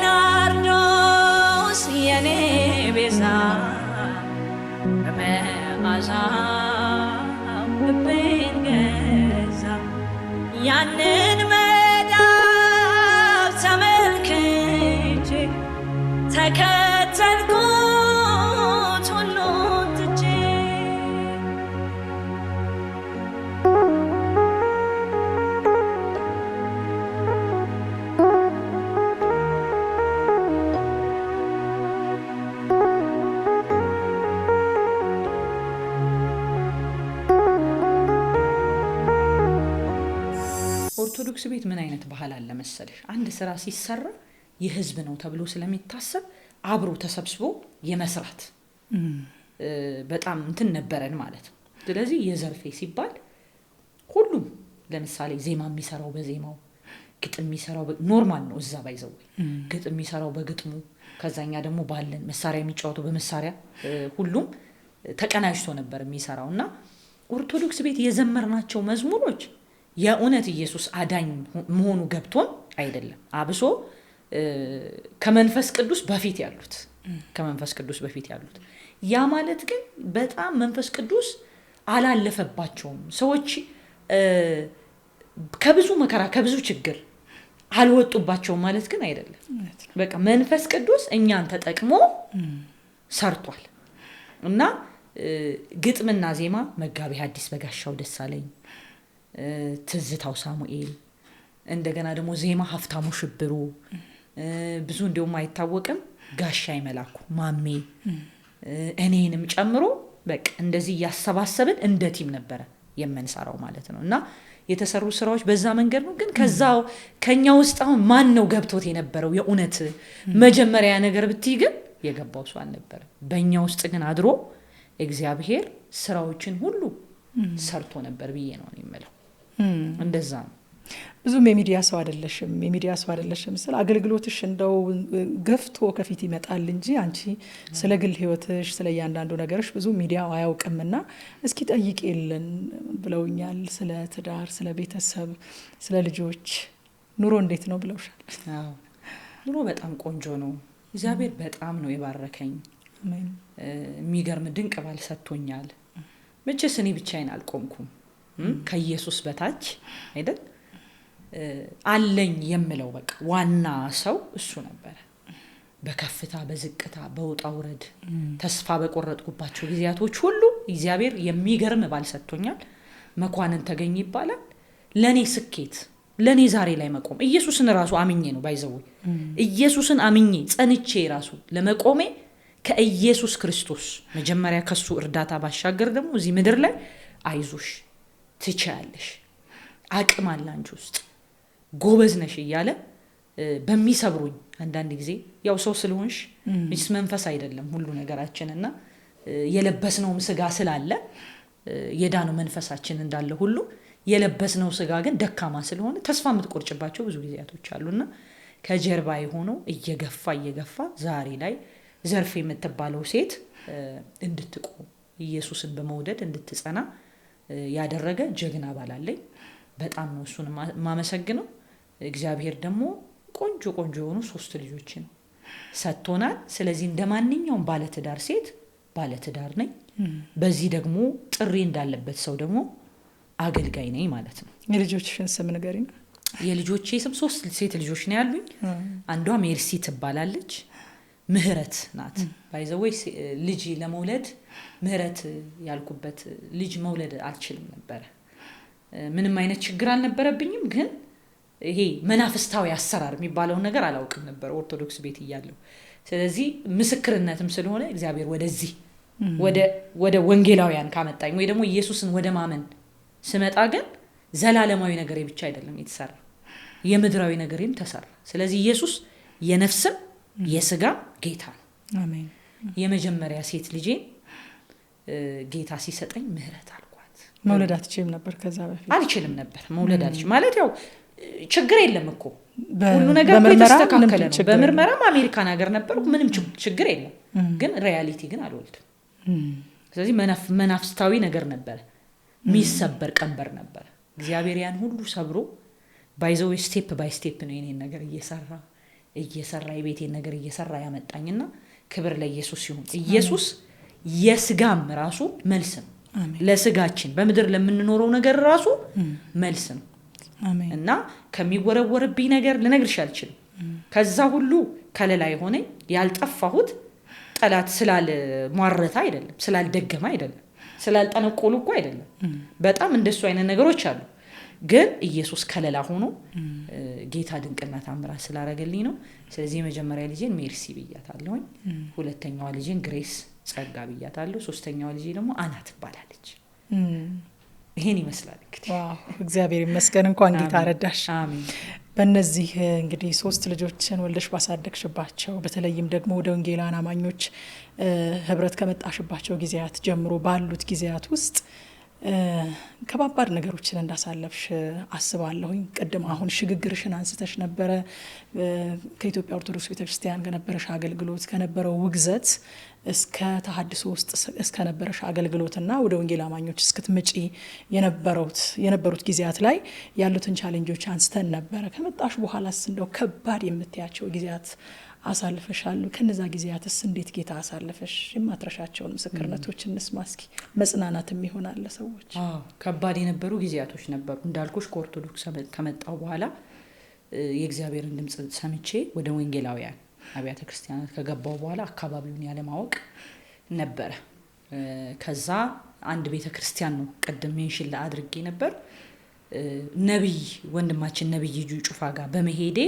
ናርዶስ የኔ ቤዛ በመዓዛው ልቤን ገዛ ያንን መዳፍ ተመልክቼ ተከተልኩት ሁሉን ትቼ ኦርቶዶክስ ቤት ምን አይነት ባህል አለ መሰለሽ? አንድ ስራ ሲሰራ የህዝብ ነው ተብሎ ስለሚታሰብ አብሮ ተሰብስቦ የመስራት በጣም እንትን ነበረን ማለት ነው። ስለዚህ የዘርፌ ሲባል ሁሉም ለምሳሌ ዜማ የሚሰራው በዜማው፣ ግጥም የሚሰራው ኖርማል ነው እዛ ባይዘው ግጥም የሚሰራው በግጥሙ፣ ከዛኛ ደግሞ ባለን መሳሪያ የሚጫወተው በመሳሪያ ሁሉም ተቀናጅቶ ነበር የሚሰራውና ኦርቶዶክስ ቤት የዘመርናቸው መዝሙሮች የእውነት ኢየሱስ አዳኝ መሆኑ ገብቶን አይደለም። አብሶ ከመንፈስ ቅዱስ በፊት ያሉት ያ ማለት ግን በጣም መንፈስ ቅዱስ አላለፈባቸውም። ሰዎች ከብዙ መከራ ከብዙ ችግር አልወጡባቸውም ማለት ግን አይደለም። በቃ መንፈስ ቅዱስ እኛን ተጠቅሞ ሰርቷል እና ግጥምና ዜማ መጋቢ ሐዲስ በጋሻው ደሳለኝ፣ ትዝታው ሳሙኤል፣ እንደገና ደግሞ ዜማ ሀፍታሙ ሽብሩ፣ ብዙ እንደውም አይታወቅም ጋሻይ መላኩ ማሜ እኔንም ጨምሮ በቃ እንደዚህ ያሰባሰብን እንደ ቲም ነበረ የምንሰራው ማለት ነው። እና የተሰሩ ስራዎች በዛ መንገድ ነው። ግን ከዛው ከኛ ውስጥ አሁን ማን ነው ገብቶት የነበረው የእውነት መጀመሪያ ነገር ብትይ ግን የገባው ሰው አልነበረ። በእኛ ውስጥ ግን አድሮ እግዚአብሔር ስራዎችን ሁሉ ሰርቶ ነበር ብዬ ነው የምለው። እንደዛ ነው። ብዙም የሚዲያ ሰው አይደለሽም ስለ አገልግሎትሽ እንደው ገፍቶ ከፊት ይመጣል እንጂ አንቺ ስለ ግል ህይወትሽ ስለ እያንዳንዱ ነገርሽ ብዙ ሚዲያው አያውቅምና እስኪ ጠይቄልን ብለውኛል። ስለ ትዳር፣ ስለ ቤተሰብ፣ ስለ ልጆች ኑሮ እንዴት ነው ብለውሻል? አዎ ኑሮ በጣም ቆንጆ ነው። እግዚአብሔር በጣም ነው የባረከኝ። አሜን። የሚገርም ድንቅ ባል ሰጥቶኛል። መቼስ እኔ ብቻዬን አልቆምኩም። ከኢየሱስ በታች አይደል አለኝ የምለው በቃ ዋና ሰው እሱ ነበር። በከፍታ በዝቅታ በውጣ ውረድ ተስፋ በቆረጥኩባቸው ጊዜያቶች ሁሉ እግዚአብሔር የሚገርም ባል ሰጥቶኛል። መኳንን ተገኝ ይባላል። ለኔ ስኬት ለኔ ዛሬ ላይ መቆም ኢየሱስን ራሱ አምኜ ነው ባይዘው ኢየሱስን አምኜ ጸንቼ ራሱ ለመቆሜ ከኢየሱስ ክርስቶስ መጀመሪያ ከሱ እርዳታ ባሻገር ደግሞ እዚህ ምድር ላይ አይዞሽ ትቻለሽ አቅም አለ አንቺ ውስጥ ጎበዝ ነሽ እያለ በሚሰብሩኝ አንዳንድ ጊዜ ያው ሰው ስለሆንሽ ምንስ መንፈስ አይደለም ሁሉ ነገራችንና የለበስነው ስጋ ስላለ የዳነው መንፈሳችን እንዳለ ሁሉ የለበስነው ስጋ ግን ደካማ ስለሆነ ተስፋ የምትቆርጭባቸው ብዙ ጊዜያቶች አሉና ከጀርባ ሆኖ እየገፋ ዛሬ ላይ ዘርፍ የምትባለው ሴት እንድትቆም ኢየሱስን በመውደድ እንድትጸና ያደረገ ጀግና ባላለኝ በጣም ነው እሱን ማመሰግነው። እግዚአብሔር ደግሞ ቆንጆ የሆኑ 3 ልጆችን ሰጥቶናል። ስለዚህ እንደማንኛውም ባለትዳር ሴት ባለትዳር ነኝ። በዚህ ደግሞ ጥሪ እንዳለበት ሰው ደግሞ አገልጋይ ነኝ ማለት ነው። የልጆችሽን ስም ንገሪኝ። የልጆቼ ስም 3 ሴት ልጆች ነው ያሉኝ። አንዷ ሜርሲ ትባላለች፣ ምህረት ናት። ባይዘወይ ልጅ ለመውለድ ምህረት ያልኩበት ልጅ መውለድ አልችልም ነበር። ምንም አይነት ችግር አልነበረብኝም፣ ግን ይሄ መናፍስታዊ አሰራር የሚባለው ነገር አላውቅም ነበር ኦርቶዶክስ ቤት እያለሁ። ስለዚህ ምስክርነትም ስለሆነ እግዚአብሔር ወደዚህ ወደ ወንጌላውያን ካመጣኝ ወይ ደግሞ ኢየሱስን ወደ ማመን ስመጣ ግን ዘላለማዊ ነገር ብቻ አይደለም የተሰራ የምድራዊ ነገርም ተሰራ። ስለዚህ ኢየሱስ የነፍስም የሥጋ ጌታ ነው። አሜን። የመጀመሪያ ሴት ልጄ ጌታ ሲሰጠኝ ምህረት አልኳት። መውለድ አትችልም ነበር ከዛ በፊት? አልችልም ነበር መውለድ አልችልም ማለት ያው ችግር የለም እኮ ሁሉ ነገር ተስተካከለ ነው። በምርመራም አሜሪካን ሀገር ነበር ምንም ችግር የለም፣ ግን ሪያሊቲ ግን አልወልድም። ስለዚህ መናፍስታዊ ነገር ነበር፣ ሚሰበር ቀንበር ነበር። እግዚአብሔር ያን ሁሉ ሰብሮ ባይዘው ስቴፕ ባይ ስቴፕ ነው የኔን ነገር እየሰራ የቤቴን ነገር እየሰራ ያመጣኝና ክብር ለኢየሱስ ይሁን። ኢየሱስ የስጋም ራሱ መልስ ነው ለስጋችን በመድር ለምንኖረው ነገር ራሱ መልስ ነው። አሜን። እና ከሚወረወርብኝ ነገር ልነግርሽ አልችልም። ከዛ ሁሉ ከለላ የሆነ ያልጠፋሁት ጠላት ስላልሟረታ አይደለም፣ ስላልደገመ አይደለም፣ ስላልጠነቆሉ እኮ አይደለም። በጣም እንደሱ አይነት ነገሮች አሉ፣ ግን ኢየሱስ ከለላ ሆኖ ጌታ ድንቅና ታምራት ስላደረገልኝ ነው። ስለዚህ የመጀመሪያ ልጄን ሜርሲ ብያታለሁ፣ ሁለተኛዋ ልጄን ግሬስ ጸጋ ብያታለሁ፣ ሶስተኛዋ ልጄ ደግሞ አና ትባላለች። ይሄን ይመስላል እንግዲህ። ዋው እግዚአብሔር ይመስገን፣ እንኳን ጌታ ረዳሽ። አሜን። በእነዚህ እንግዲህ 3 ልጆችን ወልደሽ ባሳደግሽባቸው በተለይም ደግሞ ወደ ወንጌላውያን አማኞች ህብረት ከመጣሽባቸው ጊዜያት ጀምሮ ባሉት ጊዜያት ውስጥ ከባባድ ነገሮችን እንዳሳለፍሽ አስባለሁኝ። ቀደም አሁን ሽግግርሽን አንስተሽ ነበረ። ከኢትዮጵያ ኦርቶዶክስ ቤተክርስቲያን ከነበረሽ አገልግሎት ከነበረው ውግዘት እስከ ተሐድሶ ውስጥ እስከ ነበረሽ አገልግሎትና ወደ ወንጌል አማኞች እስክትመጪ የነበሩት ጊዜያት ላይ ያሉትን ቻሌንጆች አንስተን ነበረ። ከመጣሽ በኋላስ እንደው ከባድ የምትያቸው ጊዜያት አሳልፈሻል? ከነዛ ጊዜያትስ እንዴት ጌታ አሳልፈሽ የማትረሻቸውን ምስክርነቶች እንስማ እስኪ። መጽናናትም ይሆናል ለሰዎች። ከባድ የነበሩ ጊዜያቶች ነበሩ እንዳልኩሽ። ከኦርቶዶክስ ከመጣው በኋላ የእግዚአብሔርን ድምጽ ሰምቼ ወደ ወንጌላውያን አብያተ ክርስቲያናት ከገባው በኋላ አካባቢውን ያለማወቅ ነበረ። ከዛ አንድ ቤተክርስቲያን ነው ቀደም ሜንሽን አድርጌ ነበር። ነብይ ወንድማችን ነብይ ጩፋ ጋር በመሄዴ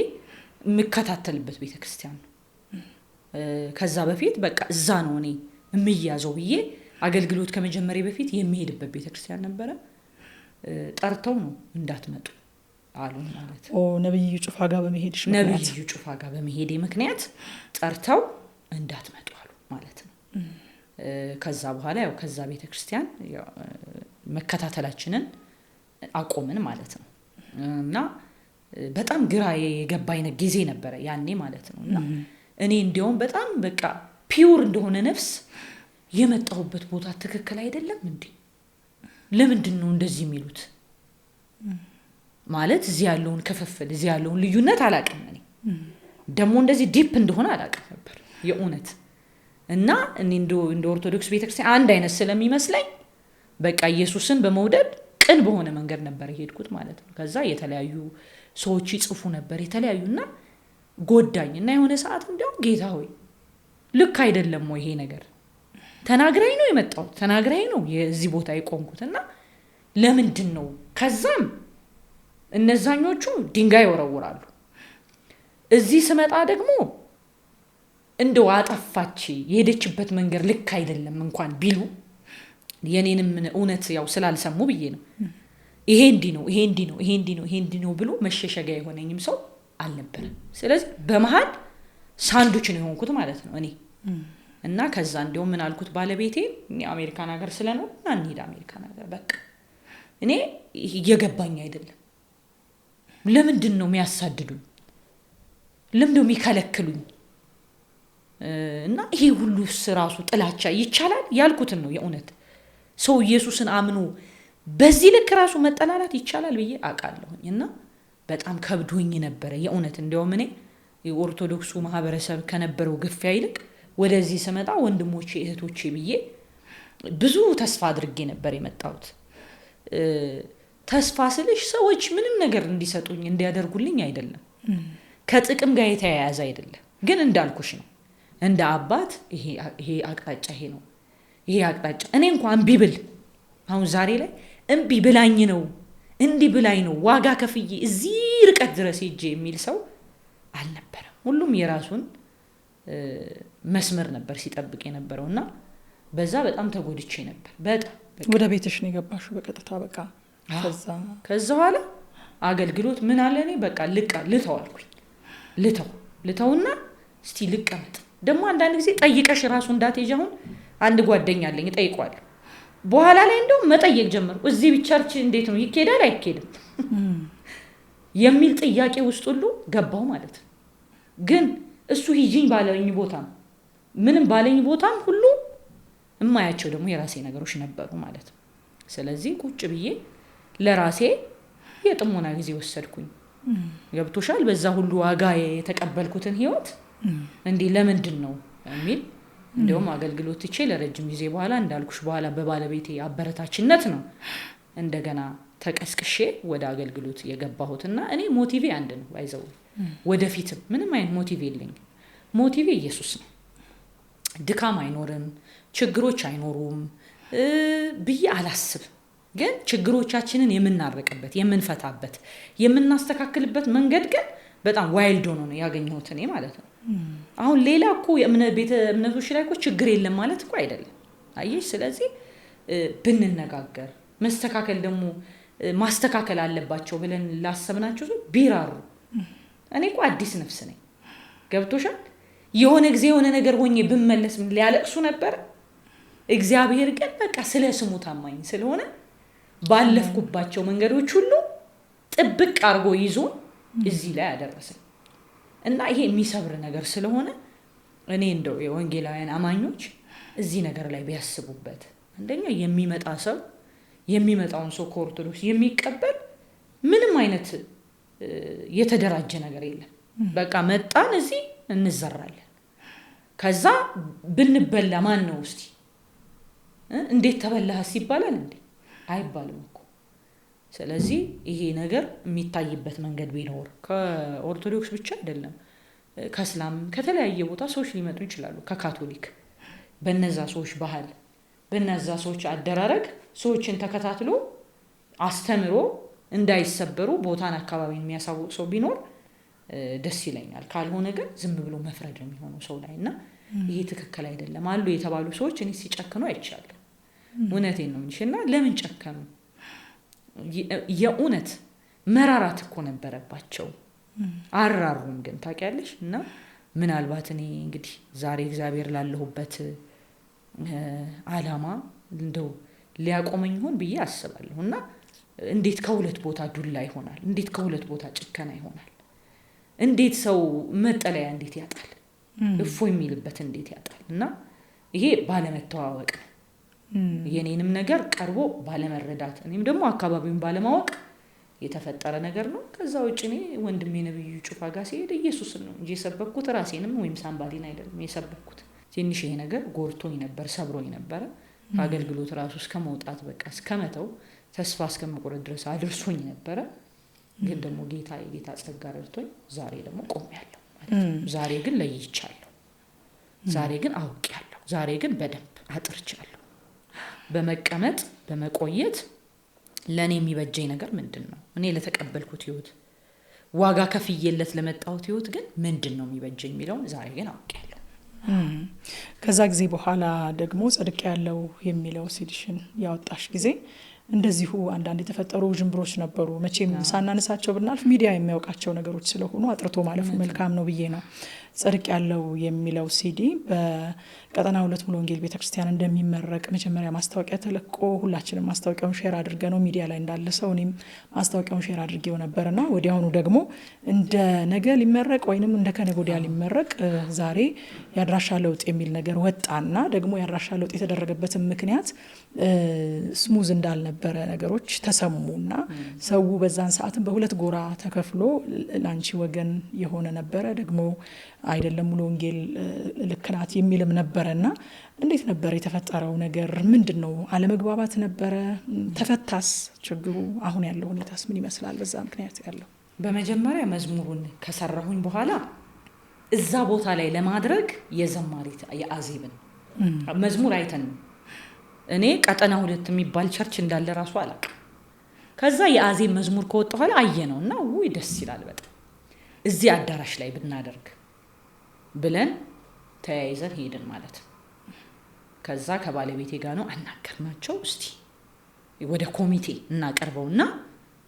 የምከታተልበት ቤተክርስቲያን ነው። ከዛ በፊት በቃ እዛ ነው እኔ የምያዘው ብዬ አገልግሎት ከመጀመሪያ በፊት የሚሄድበት ቤተክርስቲያን ነበረ። ጠርተው ነው እንዳትመጡ አሉ ማለት ነው። ነብይ ጩፋ ጋር በመሄድሽ ምክንያት? ነብይ ጩፋ ጋር በመሄዴ ምክንያት ጠርተው እንዳትመጡ አሉ ማለት ነው። ከዛ በኋላ ያው ከዛ ቤተክርስቲያን መከታተላችንን አቆምን ማለት ነው። እና በጣም ግራ የገባኝ ጊዜ ነበረ ያኔ ማለት ነው። እና እኔ እንዲያውም በጣም በቃ ፒውር እንደሆነ ነፍስ የመጣሁበት ቦታ ትክክል አይደለም እንዴ? ለምንድን ነው እንደዚህ የሚሉት? ማለት እዚህ ያለውን ክፍፍል እዚህ ያለውን ልዩነት አላውቅም። እኔ ደግሞ እንደዚህ ዲፕ እንደሆነ አላውቅም ነበር የእውነት። እና እኔ እንደ ኦርቶዶክስ ቤተክርስቲያን አንድ አይነት ስለሚመስለኝ በቃ ኢየሱስን በመውደድ ቅን በሆነ መንገድ ነበር የሄድኩት ማለት ነው። ከዛ የተለያዩ ሰዎች ይጽፉ ነበር የተለያዩና ጎዳኝና የሆነ ሰዓት እንደውም ጌታ ሆይ ልክ አይደለም ወይ ይሄ ነገር? ተናግራይ ነው የመጣው፣ ተናግራይ ነው የዚህ ቦታ የቆምኩትና ለምንድን ነው? ከዛም እነዛኞቹ ድንጋይ ወረውራሉ። እዚህ ስመጣ ደግሞ እንደው አጠፋች የሄደችበት መንገድ ልክ አይደለም እንኳን ቢሉ የኔንም እውነት ያው ስላልሰሙ ብዬ ነው። ይሄ እንዲ ነው ይሄ እንዲ ነው ይሄ እንዲ ነው ይሄ እንዲ ነው ብሎ መሸሸጊያ የሆነኝም ሰው አልነበረም። ስለዚህ በመሃል ሳንዱች ነው የሆንኩት ማለት ነው እኔ እና ከዛ እንደው ምን አልኩት ባለቤቴ አሜሪካን ሀገር ስለነው እና እንሂድ አሜሪካን ሀገር በቃ እኔ እየገባኝ አይደለም ለምንድን ነው የሚያሳድዱኝ ለምንድን ነው የሚከለክሉኝ እና ይሄ ሁሉ ራሱ ጥላቻ ይቻላል ያልኩትን ነው የእውነት ሰው ኢየሱስን አምኖ በዚህ ልክ ራሱ መጠላላት ይቻላል ብዬ አቃለሁኝ እና በጣም ከብዶኝ ነበር የእውነት እንደው እኔ የኦርቶዶክሱ ማህበረሰብ ከነበረው ግፊያ ይልቅ ወደዚህ ስመጣ ወንድሞቼ እህቶቼ ብዬ ብዙ ተስፋ አድርጌ ነበር የመጣሁት ተስፋ ስልሽ ሰዎች ምንም ነገር እንዲሰጡኝ እንዲያደርጉልኝ አይደለም ከጥቅም ጋር የተያያዘ አይደለም ግን እንዳልኩሽ ነው እንደ አባት ይሄ አቅጣጫ ይሄ ነው ይሄ አቅጣጫ እኔ እንኳን እምቢ ብል አሁን ዛሬ ላይ እምቢ ብላኝ ነው እንዲ ብላኝ ነው ዋጋ ከፍዬ እዚህ ርቀት ድረስ ሄጄ የሚል ሰው አልነበረም ሁሉም የራሱን መስመር ነበር ሲጠብቅ የነበረውና በዛ በጣም ተጎድቼ ነበር በጣም ወደ ቤትሽ ነው የገባሽው በቀጥታ በቃ ከዛ ኋላ አገልግሎት ምን አለ እኔ በቃ ልተዋልኩኝ ልተውና እስቲ ልቀመጥ ደግሞ አንዳንድ ጊዜ ጠይቀሽ ራሱ እንዳትሄጃውን አንድ ጓደኛ አለኝ ጠይቋል በኋላ ላይ እንደው መጠየቅ ጀመርኩ እዚህ ቢቸርች እንዴት ነው ይኬዳል አይኬድም የሚል ጥያቄ ውስጥ ሁሉ ገባው ማለት ነው ግን እሱ ሂጂኝ ባለኝ ቦታም ምንም ባለኝ ቦታም ሁሉ እማያቸው ደግሞ የራሴ ነገሮች ነበሩ ማለት ነው ስለዚህ ቁጭ ብዬ ለራሴ የጥሞና ጊዜ ወሰድኩኝ ገብቶሻል በዛ ሁሉ ዋጋ የተቀበልኩትን ህይወት እንዴ ለምንድን ነው የሚል እንደውም አገልግሎት ትቼ ለረጅም ጊዜ በኋላ እንዳልኩሽ በኋላ በባለቤቴ አበረታችነት ነው እንደገና ተቀስቅሼ ወደ አገልግሎት የገባሁትና እኔ ሞቲቬ አንድ ነው ባይዘው ወደፊትም ምንም አይነት ሞቲቬ የለኝ ሞቲቬ ኢየሱስ ነው ድካም አይኖርም ችግሮች አይኖሩም ብዬ አላስብ ግን ችግሮቻችንን የምናርቅበት የምንፈታበት የምናስተካክልበት መንገድ ግን በጣም ዋይልድ ሆኖ ነው ያገኘሁት እኔ ማለት ነው አሁን ሌላ እኮ ቤተ እምነቶች ላይ እኮ ችግር የለም ማለት እኮ አይደለም አየሽ ስለዚህ ብንነጋገር መስተካከል ደግሞ ማስተካከል አለባቸው ብለን ላሰብናቸው ቢራሩ እኔ እኮ አዲስ ነፍስ ነኝ ገብቶሻል የሆነ ጊዜ የሆነ ነገር ሆኜ ብመለስ ሊያለቅሱ ነበር እግዚአብሔር ግን በቃ ስለ ስሙ ታማኝ ስለሆነ ባለፍኩባቸው መንገዶች ሁሉ ጥብቅ አርጎ ይዞ እዚህ ላይ ያደረሰኝ እና ይሄ የሚሰብር ነገር ስለሆነ እኔ እንደው የወንጌላውያን አማኞች እዚህ ነገር ላይ ቢያስቡበት አንደኛ የሚመጣ ሰው የሚመጣውን ሰው ከኦርቶዶክስ የሚቀበል ምንም አይነት የተደራጀ ነገር የለም በቃ መጣን እዚህ እንዘራለን ከዛ ብንበላ ማን ነው እስቲ እንዴት ተበላህስ ይባላል እንዴ አይባልም እኮ ስለዚህ ይሄ ነገር የሚታይበት መንገድ ቢኖር ከኦርቶዶክስ ብቻ አይደለም ከእስላም ከተለያየ ቦታ ሰዎች ሊመጡ ይችላሉ ከካቶሊክ በነዛ ሰዎች ባህል በነዛ ሰዎች አደራረግ ሰዎችን ተከታትሎ አስተምሮ እንዳይሰበሩ ቦታን አካባቢን የሚያሳውቅ ሰው ቢኖር ደስ ይለኛል ካልሆነ ግን ዝም ብሎ መፍረድ ነው የሚሆነው ሰው ላይና ይሄ ትክክል አይደለም አሉ የተባሉ ሰዎች እኔ ሲጨክኑ አይቻለሁ እውነቴን ነው እንሽና ለምን ጨከኑ የእውነት መራራት እኮ ነበረባቸው አራሩም ግን ታውቂያለሽ እና ምናልባት እኔ እንግዲህ ዛሬ እግዚአብሔር ላለሁበት አላማ እንደው ሊያቆመኝ ሆን ብዬ አስባለሁና እንዴት ከሁለት ቦታ ዱላ ይሆናል እንዴት ከሁለት ቦታ ጭከና ይሆናል እንዴት ሰው መጠለያ እንዴት ያጣል እፎ የሚልበት እንዴት ያጣል እና ይሄ ባለመተዋወቅ የኔንም ነገር ቀርቦ ባለመረዳት እኔም ደግሞ አካባቢውን ባለማወቅ የተፈጠረ ነገር ነው ከዛ ውጭ እኔ ወንድሜ ነብዩ ጩፋ ጋር ሲሄድ ኢየሱስን ነው እንጂ የሰበኩት ራሴንም ወይም ሳምባዲን አይደለም የሰበኩት ትንሽ ይሄ ነገር ጎርቶኝ ነበር ሰብሮኝ ነበር አገልግሎት ራሱ እስከመውጣት በቃ እስከመተው ተስፋ እስከመቆረጥ ድረስ አድርሶኝ ነበር ግን ደግሞ ጌታ ጸጋ ረድቶኝ ዛሬ ደግሞ ቆሜያለሁ ዛሬ ግን ለይቻለሁ ዛሬ ግን አውቄያለሁ ዛሬ ግን በደንብ አጥርቻለሁ በመቀመጥ በመቆየት ለኔ የሚበጀኝ ነገር ምንድነው እኔ ለተቀበልኩት ህይወት ዋጋ ከፍዬለት ለመጣሁት ህይወት ግን ምንድነው የሚበጀኝ የሚለው ዛሬ ግን አውቄያለሁ ከዛ ጊዜ በኋላ ደግሞ ጽድቅ ያለው የሚለው ሲዲሽን ያወጣሽ ጊዜ እንደዚሁ አንዳንድ የተፈጠሩ ጅምብሮች ነበሩ። መቼም ሳናነሳቸው ብናልፍ ሚዲያ የሚያውቃቸው ነገሮች ስለሆኑ አጥርቶ ማለፉ መልካም ነው ብዬ ነው። ጽድቅ ያለው የሚለው ሲዲ በቀጠና 2 ሙሉ ወንጌል ቤተክርስቲያን እንደሚመረቅ መጀመሪያ ማስታወቂያ ተለቆ ሁላችንም ማስታወቂያውን ሼር አድርገ ነው ሚዲያ ላይ እንዳለ ሰው እኔም ማስታወቂያውን ሼር አድርጌው ነበርና ወዲያውኑ ደግሞ እንደ ነገ ሊመረቅ ወይንም እንደ ከነገ ወዲያ ሊመረቅ ዛሬ የአድራሻ ለውጥ የሚል ነገር ወጣና ደግሞ የአድራሻ ለውጥ የተደረገበትን ምክንያት ስሙዝ እንዳልነበረ ነገሮች ተሰሙና ሰው በዛን ሰዓትም በሁለት ጎራ ተከፍሎ ላንቺ ወገን የሆነ ነበረ ደግሞ አይደለም ሙሉ ወንጌል ልክ ናት የሚልም ነበረና እንዴት ነበር የተፈጠረው ነገር? ምንድነው? አለመግባባት ነበረ? ተፈታስ ችግሩ? አሁን ያለው ሁኔታስ ምን ይመስላል? በዛ ምክንያት ያለው በመጀመሪያ መዝሙሩን ከሰራሁኝ በኋላ እዛ ቦታ ላይ ለማድረግ የዘማሪት የአዜብን መዝሙር አይተን እኔ ቀጠና 2 የሚባል ቸርች እንዳለ ራሱ አላውቅም። ከዛ የአዜብ መዝሙር ከወጣ በኋላ አየነውና ውይ ደስ ይላል በጣም እዚህ አዳራሽ ላይ ብናደርግ ብለን ተያይዘን ሄድን ማለት ነው። ከዛ ከባለቤቴ ጋር ነው አናገርናቸው። እስቲ ወደ ኮሚቴ እናቀርበውና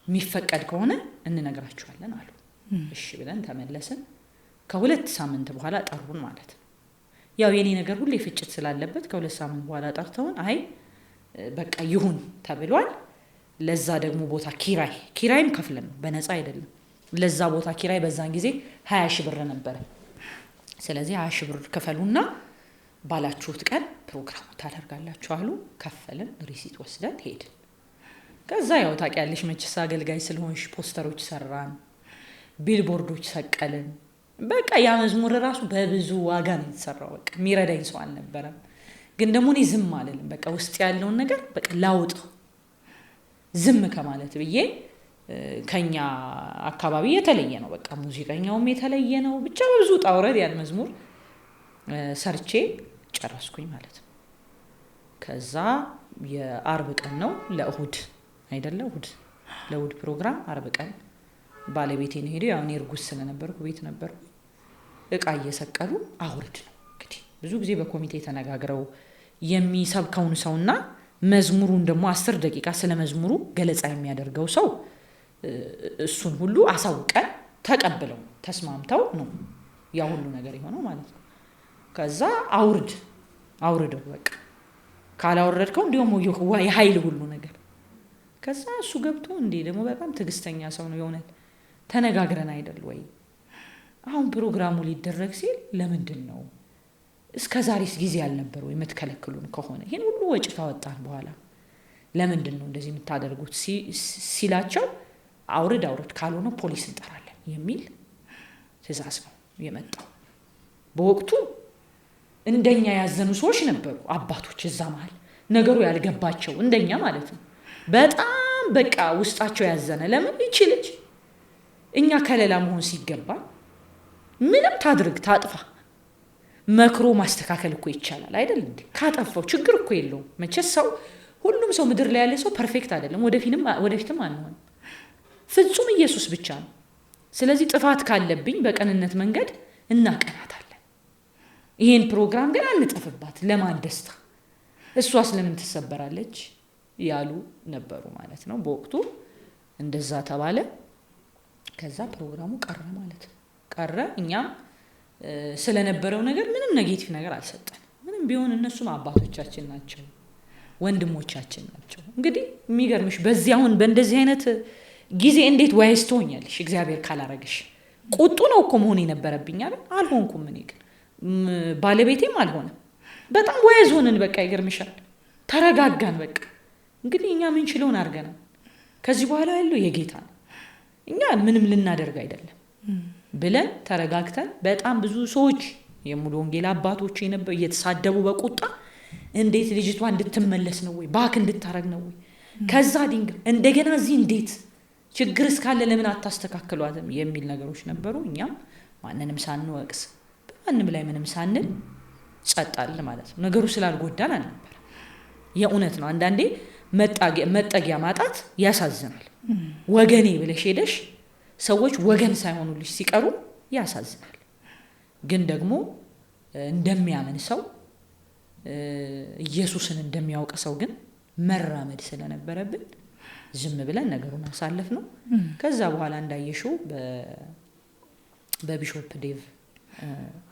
የሚፈቀድ ከሆነ እንነግራችኋለን አሉ። እሺ ብለን ተመለስን። ከ2 ሳምንት በኋላ ጠሩን ማለት ነው። ያው የኔ ነገር ሁሌ ፍጭት ስላለበት ከ2 ሳምንት በኋላ ጠርተውን አይ በቃ ይሁን ተብሏል። ለዛ ደግሞ ቦታ ኪራይም ከፍለን ነው በነፃ አይደለም። ለዛ ቦታ ኪራይ በዛን ጊዜ 20 ሺህ ብር ነበር። ስለዚህ 20 ሺህ ብር ከፈሉና ባላችሁት ቀን ፕሮግራም ታደርጋላችሁ አሉ። ከፈልን፣ ሪሲት ወስደን ሄድን። ከዛ ያው ታውቂያለሽ መችስ አገልጋይ ስለሆንሽ ፖስተሮች ሰራን፣ ቢልቦርዶች ሰቀልን። በቃ ያ መዝሙር ራሱ በብዙ ዋጋ ነው የተሰራው። በቃ የሚረዳኝ ሰው አልነበረም። ግን ደግሞ እኔ ዝም አልልም። በቃ ውስጥ ያለውን ነገር በቃ ላውጣው ዝም ከማለት ብዬ ከኛ አካባቢ የተለየ ነው። በቃ ሙዚቀኛውም የተለየ ነው። ብቻ በብዙ ጣውረድ ያን መዝሙር ሰርቼ ጨረስኩኝ ማለት ነው። ከዛ የአርብ ቀን ነው ለእሁድ አይደለም ለእሁድ ፕሮግራም አርብ ቀን ባለቤቴን ሄዶ ያው እኔ እርጉዝ ስለነበርኩ ቤት ነበርኩ። እቃ እየሰቀሉ አውርድ ነው እንግዲህ ብዙ ጊዜ በኮሚቴ ተነጋግረው የሚሰብከውን ሰውና መዝሙሩን ደግሞ 10 ደቂቃ ስለ መዝሙሩ ገለጻ የሚያደርገው ሰው እሱን ሁሉ አሳውቀን ተቀብለው ተስማምተው ነው ያ ሁሉ ነገር የሆነው ማለት ነው። ከዛ አውርደው በቃ ካላወረድከው እንዲያውም የኃይል ሁሉ ነገር። ከዛ እሱ ገብቶ እንዴ ደግሞ በጣም ትዕግስተኛ ሰው ነው የሆነ ተነጋግረን አይደል ወይ አሁን ፕሮግራሙ ሊደረግ ሲል ለምንድን ነው እስከዛሬስ ጊዜ ያልነበር ወይ የምትከለክሉን ከሆነ ይሄን ሁሉ ወጪ ካወጣን በኋላ ለምንድን ነው እንደዚህ የምታደርጉት ሲላቸው አውርድ ካልሆነ ፖሊስ እንጠራለን የሚል ትዕዛዝ ነው የመጣው። በወቅቱ እንደኛ ያዘኑ ሰዎች ነበሩ፣ አባቶች እዛ መሀል ነገሩ ያልገባቸው እንደኛ ማለት ነው። በጣም በቃ ውስጣቸው ያዘነ። ለምን ይችልች እኛ ከለላ መሆን ሲገባ ምንም ታድርግ ታጥፋ መክሮ ማስተካከል እኮ ይቻላል አይደል እንዴ? ካጠፋው ችግር እኮ የለውም። መቼስ ሰው ሁሉም ሰው ምድር ላይ ያለ ሰው ፐርፌክት አይደለም፣ ወደፊትም አንሆንም። ፍጹም ኢየሱስ ብቻ ነው። ስለዚህ ጥፋት ካለብኝ በቀንነት መንገድ እናቀናታለን። ይሄን ፕሮግራም ግን አንጥፍባት ለማን ደስታ እሷስ ለምን ትሰበራለች ያሉ ነበሩ ማለት ነው። በወቅቱ እንደዛ ተባለ። ከዛ ፕሮግራሙ ቀረ ማለት ነው። ቀረ። እኛም ስለነበረው ነገር ምንም ኔጌቲቭ ነገር አልሰጠን። ምንም ቢሆን እነሱም አባቶቻችን ናቸው፣ ወንድሞቻችን ናቸው። እንግዲህ የሚገርምሽ በዚህ አሁን በእንደዚህ አይነት ጊዜ እንዴት ዋይስ ትሆኛለሽ? እግዚአብሔር ካላረገሽ ቁጡ ነው እኮ መሆን የነበረብኝ አይደል? አልሆንኩም። እኔ ግን ባለቤቴም አልሆነም። በጣም ዋይዝ ሆነን በቃ ይገርምሻል፣ ተረጋጋን። በቃ እንግዲህ እኛ ምን ችለውን አድርገናል። ከዚህ በኋላ ያለው የጌታ ነው፣ እኛ ምንም ልናደርግ አይደለም ብለን ተረጋግተን በጣም ብዙ ሰዎች የሙሉ ወንጌል አባቶች የነበሩ እየተሳደቡ በቁጣ እንዴት ልጅቷ እንድትመለስ ነው ወይ ባክ እንድታረግ ነው ወይ ከዛ ድንግል እንደገና እዚህ እንዴት ችግር እስካለ ለምን አታስተካክሏትም የሚል ነገሮች ነበሩ። እኛም ማንንም ሳንወቅስ በማንም ላይ ምንም ሳንል ጸጣል ማለት ነው። ነገሩ ስላልጎዳን አልነበር። የእውነት ነው። አንዳንዴ መጠጊያ ማጣት ያሳዝናል። ወገኔ ብለሽ ሄደሽ ሰዎች ወገን ሳይሆኑልሽ ሲቀሩ ያሳዝናል። ግን ደግሞ እንደሚያምን ሰው ኢየሱስን እንደሚያውቅ ሰው ግን መራመድ ስለነበረብን ዝም ብለን ነገሩን አሳለፍ ነው። ከዛ በኋላ እንዳየሽው በቢሾፕ ዴቭ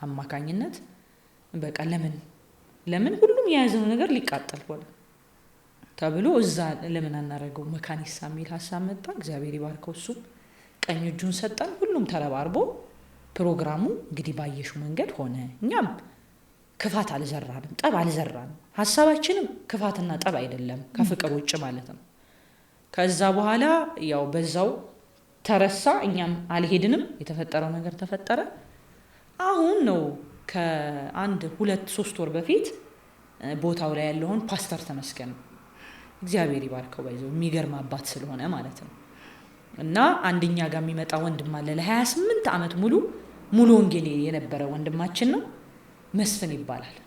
አማካኝነት በቃ ለምን ሁሉም የያዘው ነገር ሊቃጠል ሆነ ተብሎ እዛ ለምን አናረገው መካኒሳ የሚል ሀሳብ መጣ። እግዚአብሔር ይባርከው እሱ ቀኝ እጁን ሰጠን። ሁሉም ተረባርቦ ፕሮግራሙ እንግዲህ ባየሽው መንገድ ሆነ። እኛም ክፋት አልዘራንም፣ ጠብ አልዘራንም። ሀሳባችንም ክፋትና ጠብ አይደለም ከፍቅር ውጭ ማለት ነው። ከዛ በኋላ ያው በዛው ተረሳ። እኛም አልሄድንም። የተፈጠረው ነገር ተፈጠረ። አሁን ነው ከአንድ 2-3 ወር በፊት ቦታው ላይ ያለውን ፓስተር ተመስገን እግዚአብሔር ይባርከው ባይዘው የሚገርም አባት ስለሆነ ማለት ነው። እና አንደኛ ጋር የሚመጣ ወንድም አለ ለ28 ዓመት ሙሉ ወንጌል የነበረ ወንድማችን ነው፣ መስፍን ይባላል።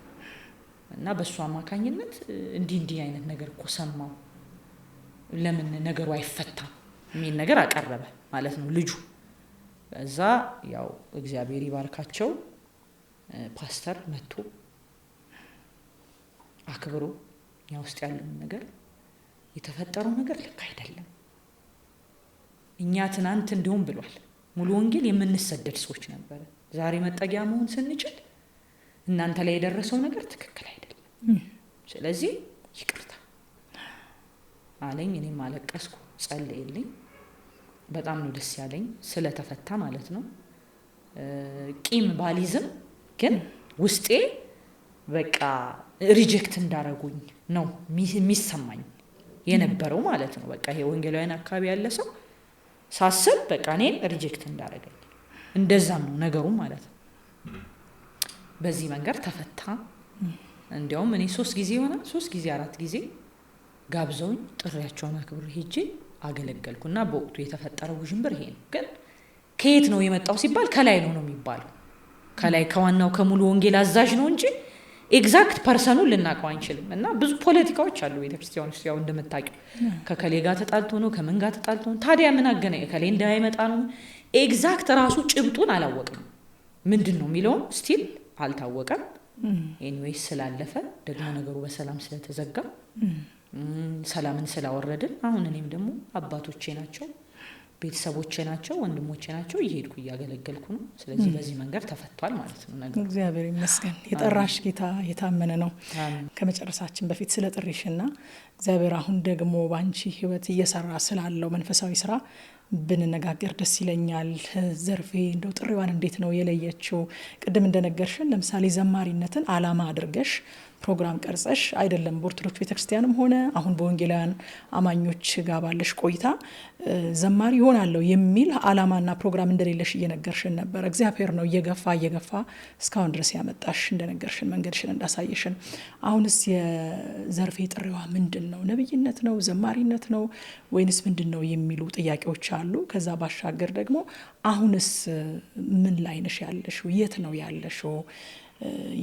እና በሱ አማካኝነት እንዲህ አይነት ነገር እኮ ሰማው፣ ለምን ነገሩ አይፈታም የሚል ነገር አቀረበ ማለት ነው ልጁ። እዛ ያው እግዚአብሔር ይባርካቸው ፓስተር መጥቶ አክብሮ እኛ ውስጥ ያለውን ነገር የተፈጠረው ነገር ልክ አይደለም። እኛ ትናንት እንደውም ብሏል ሙሉ ወንጌል የምንሰደድ ሰዎች ነበር። ዛሬ መጠጊያ መሆን ስንችል እናንተ ላይ የደረሰው ነገር ትክክል አይደለም፣ ስለዚህ ይቅርታ አለኝ። እኔም አለቀስኩ፣ ጸለየልኝ። በጣም ነው ደስ ያለኝ ስለተፈታ ማለት ነው። ቂም ባሊዝም ግን ውስጤ በቃ ሪጀክት እንዳረጉኝ ነው የሚሰማኝ የነበረው ማለት ነው። በቃ ይሄ ወንጌላውያን አካባቢ ያለ ሰው ሳስብ በቃ እኔን ሪጀክት እንዳረገኝ እንደዛም ነው ነገሩ ማለት ነው። በዚህ መንገድ ተፈታ። እንዲያውም እኔ 3 ጊዜ 4 ጊዜ ጋብዘውኝ ጥሪያቸውን አክብሬ ሄጄ አገለገልኩና በወቅቱ የተፈጠረው ውዥንብር ይሄ ነው። ግን ከየት ነው የመጣው ሲባል ከላይ ነው የሚባለው። ከላይ ከዋናው ከሙሉ ወንጌል አዛዥ ነው እንጂ ኤግዛክት ፐርሰኑን ልናውቀው አንችልም። እና ብዙ ፖለቲካዎች አሉ ቤተክርስቲያን ውስጥ ያው እንደምታውቂው ከከሌ ጋር ተጣልቶ ነው ከምን ጋር ተጣልቶ ነው። ታዲያ ምን አገናኝ? ከሌ እንዳይመጣ ነው። ኤግዛክት ራሱ ጭብጡን አላወቅም። ምንድን ነው የሚለውም ስቲል አልታወቀም። ኤኒዌይስ ስላለፈ ደግሞ ነገሩ በሰላም ስለተዘጋ ሰላምን ስላወረድን አሁን እኔም ደግሞ አባቶቼ ናቸው፣ ቤተሰቦቼ ናቸው፣ ወንድሞቼ ናቸው፣ እየሄድኩ እያገለገልኩ ነው። ስለዚህ በዚህ መንገድ ተፈቷል ማለት ነው ነገሩ። እግዚአብሔር ይመስገን። የጠራሽ ጌታ የታመነ ነው። ከመጨረሳችን በፊት ስለ ጥሪሽና እግዚአብሔር አሁን ደግሞ ባንቺ ህይወት እየሰራ ስላለው መንፈሳዊ ስራ ብንነጋገር ደስ ይለኛል። ዘርፌ እንደው ጥሪዋን እንዴት ነው የለየችው? ቅድም እንደነገርሽን ለምሳሌ ዘማሪነትን አላማ አድርገሽ ፕሮግራም ቀርጸሽ አይደለም በኦርቶዶክስ ቤተክርስቲያንም ሆነ አሁን በወንጌላውያን አማኞች ጋር ባለሽ ቆይታ ዘማሪ ይሆናለሁ የሚል አላማና ፕሮግራም እንደሌለሽ እየነገርሽን ነበር። እግዚአብሔር ነው እየገፋ እስካሁን ድረስ ያመጣሽ እንደነገርሽን መንገድሽን እንዳሳየሽን። አሁንስ የዘርፌ ጥሪዋ ምንድን ነው? ነብይነት ነው? ዘማሪነት ነው? ወይንስ ምንድን ነው የሚሉ ጥያቄዎች አሉ። ከዛ ባሻገር ደግሞ አሁንስ ምን ላይ ነሽ ያለሽው? የት ነው ያለሽው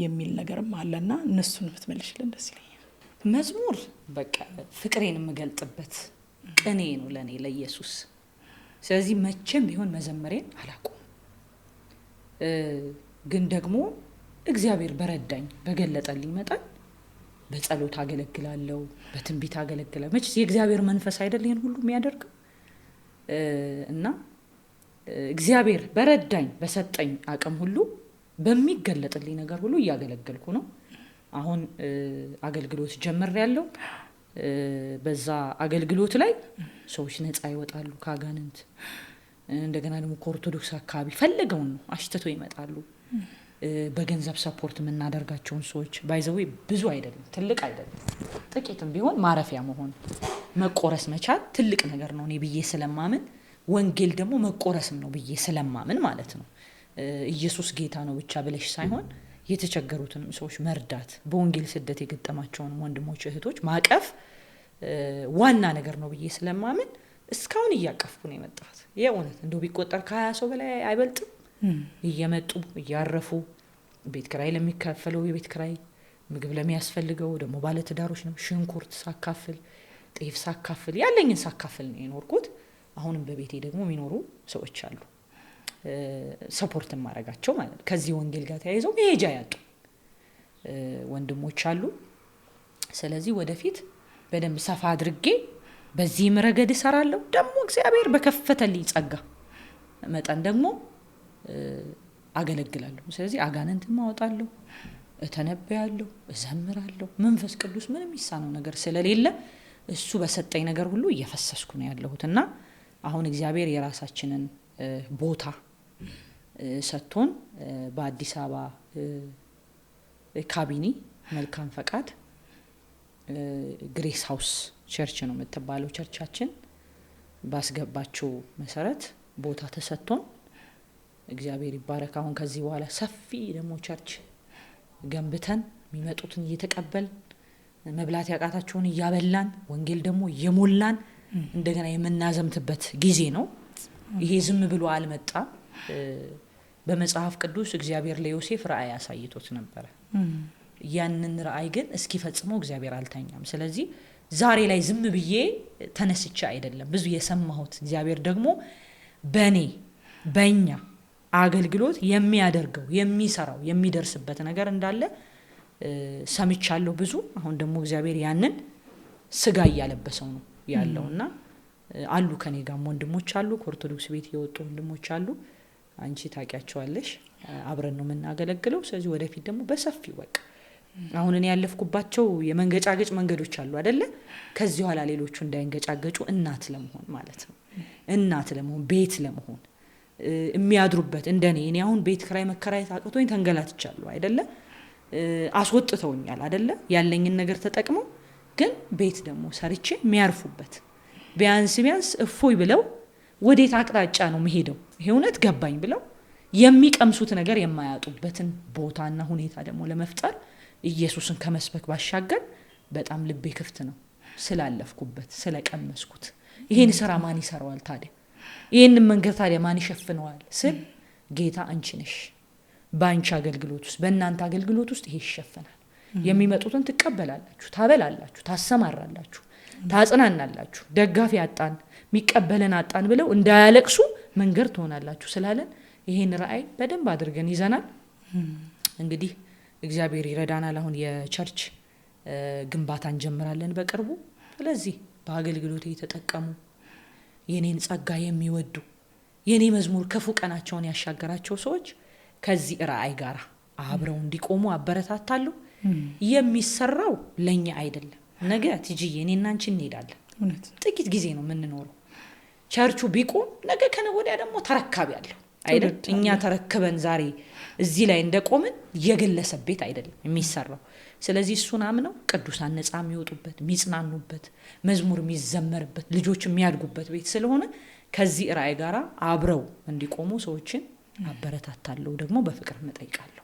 የሚል ነገርም አለና እነሱን ብትመልሽልን ደስ ይለኛል። መዝሙር በቃ ፍቅሬን የምገልጥበት ቅኔ ነው ለኔ ለኢየሱስ። ስለዚህ መቼም ቢሆን መዘመሬን አላቆም። ግን ደግሞ እግዚአብሔር በረዳኝ በገለጠልኝ መጠን በጸሎት አገለግላለሁ፣ በትንቢት አገለግላለሁ። መቼስ የእግዚአብሔር መንፈስ አይደል ይሄን ሁሉ የሚያደርገው? እና እግዚአብሔር በረዳኝ በሰጠኝ አቅም ሁሉ በሚገለጥልኝ ነገር ሁሉ እያገለገልኩ ነው። አሁን አገልግሎት ጀምሬያለሁ። በዛ አገልግሎት ላይ ሰዎች ነፃ ይወጣሉ ከአጋንንት። እንደገና ደግሞ ከኦርቶዶክስ አካባቢ ፈልገውን ነው አሽተው ይመጣሉ። በገንዘብ ሰፖርት የምናደርጋቸውን ሰዎች ባይዘው ብዙ አይደለም፣ ትልቅ አይደለም፣ ጥቂትም ቢሆን ማረፊያ መሆን መቆረስ መቻል ትልቅ ነገር ነው እኔ ብዬ ስለማምን፣ ወንጌል ደግሞ መቆረስም ነው ብዬ ስለማምን ማለት ነው። ኢየሱስ ጌታ ነው ብቻ ብለሽ ሳይሆን የተቸገሩትንም ሰዎች መርዳት፣ በወንጌል ስደት የገጠማቸውን ወንድሞች እህቶች ማቀፍ ዋና ነገር ነው ብዬ ስለማምን እስካሁን እያቀፍኩ ነው የመጣሁት። የእውነት እንደው ቢቆጠር ከ20 ሰው በላይ አይበልጥም። እየመጡ እያረፉ ቤት ክራይ ለሚከፈለው የቤት ክራይ፣ ምግብ ለሚያስፈልገው ደግሞ ባለ ትዳሮች ነው ሽንኩርት ሳካፍል፣ ጤፍ ሳካፍል፣ ያለኝን ሳካፍል ነው የኖርኩት። አሁንም በቤቴ ደግሞ የሚኖሩ ሰዎች አሉ ሰፖርት ማረጋቸው ማለት ነው። ከዚህ ወንጌል ጋር ተያይዘው መሄጃ ያጡ ወንድሞች አሉ። ስለዚህ ወደፊት በደንብ ሰፋ አድርጌ በዚህም ረገድ እሰራለሁ። ደግሞ እግዚአብሔር በከፈተልኝ ጸጋ መጠን ደግሞ አገለግላለሁ። ስለዚህ አጋንንትን ማወጣለሁ፣ እተነብያለሁ፣ እዘምራለሁ። መንፈስ ቅዱስ ምንም ይሳነው ነገር ስለሌለ እሱ በሰጠኝ ነገር ሁሉ እየፈሰስኩ ነው ያለሁትና አሁን እግዚአብሔር የራሳችንን ቦታ ሰጥቶን በአዲስ አበባ ካቢኔ መልካም ፈቃድ ግሬስ ሃውስ ቸርች ነው የምትባለው ቸርቻችን ባስገባቸው መሰረት ቦታ ተሰጥቶን እግዚአብሔር ይባረክ። አሁን ከዚህ በኋላ ሰፊ ደግሞ ቸርች ገንብተን የሚመጡትን እየተቀበል መብላት ያቃታቸውን እያበላን ወንጌል ደግሞ እየሞላን እንደገና የምናዘምትበት ጊዜ ነው። ይሄ ዝም ብሎ አልመጣም። በመጽሐፍ ቅዱስ እግዚአብሔር ለዮሴፍ ራእይ አሳይቶት ነበር። ያንን ራእይ ግን እስኪፈጽመው እግዚአብሔር አልተኛም። ስለዚህ ዛሬ ላይ ዝም ብዬ ተነስቼ አይደለም ብዙ የሰማሁት እግዚአብሔር ደግሞ በእኛ አገልግሎት የሚያደርገው የሚሰራው የሚደርስበት ነገር እንዳለ ሰምቻለሁ ብዙ። አሁን ደግሞ እግዚአብሔር ያንን ስጋ እያለበሰው ነው ያለውና አሉ ከኔ ጋር ወንድሞች አሉ፣ ከኦርቶዶክስ ቤት የወጡ ወንድሞች አሉ። አንቺ ታውቂያቸዋለሽ። አብረን ነው የምናገለግለው። ስለዚህ ወደፊት ደግሞ በሰፊው በቃ አሁን እኔ ያለፍኩባቸው የመንገጫገጭ መንገዶች አሉ አይደለ? ከዚህ ኋላ ሌሎቹ እንዳይንገጫገጩ እናት ለመሆን ማለት ነው። እናት ለመሆን ቤት ለመሆን የሚያድሩበት እንደኔ እኔ አሁን ቤት ክራይ መከራየት አቅቶኝ ተንገላትቻለሁ አይደለ? አስወጥተውኛል አይደለ? ያለኝን ነገር ተጠቅመው ግን ቤት ደግሞ ሰርቼ የሚያርፉበት ቢያንስ እፎይ ብለው ወዴት አቅጣጫ ነው መሄደው ይሄ እውነት ገባኝ ብለው የሚቀምሱት ነገር የማያጡበትን ቦታና ሁኔታ ደግሞ ለመፍጠር ኢየሱስን ከመስበክ ባሻገር በጣም ልቤ ክፍት ነው ስላለፍኩበት ስለቀመስኩት። ይሄን ስራ ማን ይሰራዋል ታዲያ? ይሄን መንገድ ታዲያ ማን ይሸፍነዋል ስል ጌታ አንቺ ነሽ። ባንቺ አገልግሎት ውስጥ በእናንተ አገልግሎት ውስጥ ይሄ ይሸፈናል። የሚመጡትን ትቀበላላችሁ፣ ታበላላችሁ፣ ታሰማራላችሁ፣ ታጽናናላችሁ። ደጋፊ አጣን ሚቀበለን አጣን ብለው እንዳያለቅሱ መንገድ ትሆናላችሁ ስላለን ይሄን ራእይ በደንብ አድርገን ይዘናል። እንግዲህ እግዚአብሔር ይረዳናል። አሁን የቸርች ግንባታ እንጀምራለን በቅርቡ። ስለዚህ በአገልግሎት የተጠቀሙ የኔን ጸጋ የሚወዱ የኔ መዝሙር ክፉ ቀናቸውን ያሻገራቸው ሰዎች ከዚህ ራእይ ጋር አብረው እንዲቆሙ አበረታታለሁ። የሚሰራው ለኛ አይደለም። ነገ ትጂዬ እኔና አንቺ እንሄዳለን። ጥቂት ጊዜ ነው የምንኖረው። ቸርቹ ቢቆም ነገ ከነገ ወዲያ ደግሞ ተረካቢ ያለው አይደል? እኛ ተረክበን ዛሬ እዚህ ላይ እንደቆምን የግለሰብ ቤት አይደለም የሚሰራው። ስለዚህ እሱን አምነው ቅዱሳን ነፃ የሚወጡበት የሚጽናኑበት መዝሙር የሚዘመርበት ልጆች የሚያድጉበት ቤት ስለሆነ ከዚህ ራእይ ጋር አብረው እንዲቆሙ ሰዎችን አበረታታለሁ፣ ደግሞ በፍቅር መጠይቃለሁ።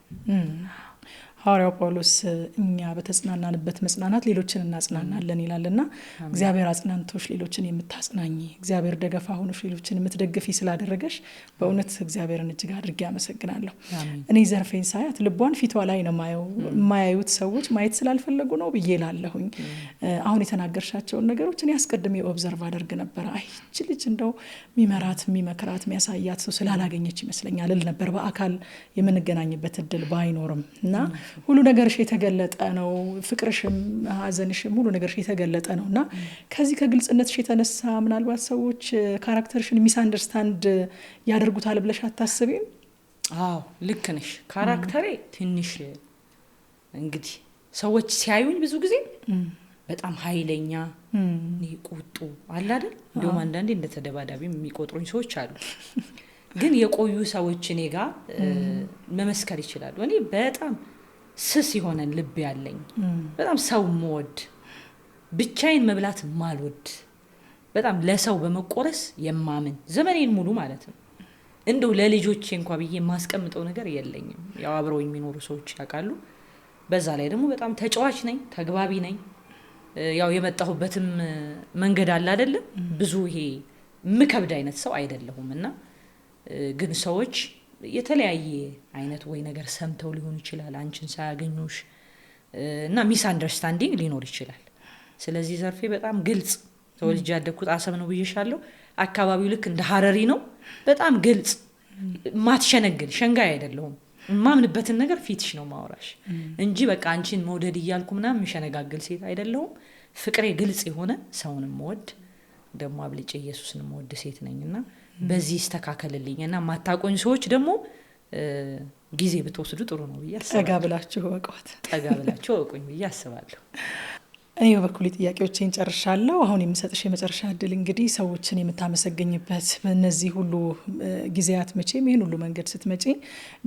ሐዋርያው ጳውሎስ እኛ በተጽናናንበት መጽናናት ሌሎችን እናጽናናለን ይላልና እግዚአብሔር አጽናንቶሽ ሌሎችን የምታጽናኝ እግዚአብሔር ደገፋ ሆኖሽ ሌሎችን የምትደግፊ ስላደረገሽ በእውነት እግዚአብሔርን እጅግ አድርጌ አመሰግናለሁ። እኔ ዘርፌን ሳያት ልቧን ፊቷ ላይ ነው ማየው። የማያዩት ሰዎች ማየት ስላልፈለጉ ነው ብዬ ላለሁኝ። አሁን የተናገርሻቸውን ነገሮች እኔ አስቀድሜ ኦብዘርቭ አደርግ ነበር። እቺ ልጅ እንደው የሚመራት የሚመክራት የሚያሳያት ሰው ስላላገኘች ይመስለኛል እል ነበር። በአካል የምንገናኝበት እድል ባይኖርም እና ሁሉ ነገርሽ የተገለጠ ነው። ፍቅርሽም ሀዘንሽም ሁሉ ነገርሽ የተገለጠ ነውና ከዚህ ከግልጽነትሽ የተነሳ ምናልባት ሰዎች ካራክተርሽን ሚስ አንደርስታንድ ያደርጉታል ብለሽ አታስቢም? አዎ ልክ ነሽ። ካራክተሬ ትንሽ እንግዲህ ሰዎች ሲያዩኝ ብዙ ጊዜ በጣም ኃይለኛ ቁጡ አለ አይደል? እንደውም አንዳንዴ እንደተደባዳቢ የሚቆጥሩኝ ሰዎች አሉ። ግን የቆዩ ሰዎች እኔ ጋር መመስከር ይችላሉ። እኔ በጣም ስስ የሆነ ልብ ያለኝ በጣም ሰው መወድ ብቻዬን መብላት ማልወድ በጣም ለሰው በመቆረስ የማምን ዘመኔን ሙሉ ማለት ነው። እንደው ለልጆቼ እንኳን ብዬ ማስቀምጠው ነገር የለኝም። ያው አብረው የሚኖሩ ሰዎች ያውቃሉ። በዛ ላይ ደግሞ በጣም ተጫዋች ነኝ፣ ተግባቢ ነኝ። ያው የመጣሁበትም መንገድ አለ አይደለም። ብዙ ይሄ ምከብድ አይነት ሰው አይደለሁምና ግን ሰዎች የተለያየ አይነት ወይ ነገር ሰምተው ሊሆን ይችላል አንቺን ሳያገኙሽ እና ሚስ አንደርስታንዲንግ ሊኖር ይችላል። ስለዚህ ዘርፌ በጣም ግልጽ ተወልጄ ያደግኩት አሰብ ነው ብዬሻለሁ። አካባቢው ልክ እንደ ሀረሪ ነው። በጣም ግልጽ ማትሸነግል ሸንጋይ አይደለሁም። ማምንበትን ነገር ፊትሽ ነው ማውራሽ እንጂ በቃ አንቺን መውደድ እያልኩ ምናምን የሚሸነጋግል ሴት አይደለሁም። ፍቅሬ ግልጽ የሆነ ሰውንም ወድ ደግሞ አብልጬ ኢየሱስንም ወድ ሴት ነኝና በዚህ ይስተካከልልኝና ማታቆኝ ሰዎች ደግሞ ጊዜ ብትወስዱ ጥሩ ነው ብዬ አስባለሁ። ጠጋ ብላችሁ ወቁኝ ብዬ አስባለሁ። እኔ በበኩሌ ጥያቄዎቼን ጨርሻለሁ። አሁን የምሰጥሽ የመጨረሻ እድል እንግዲህ ሰዎችን የምታመሰግኝበት በእነዚህ ሁሉ ጊዜያት መቼም ይህን ሁሉ መንገድ ስትመጪ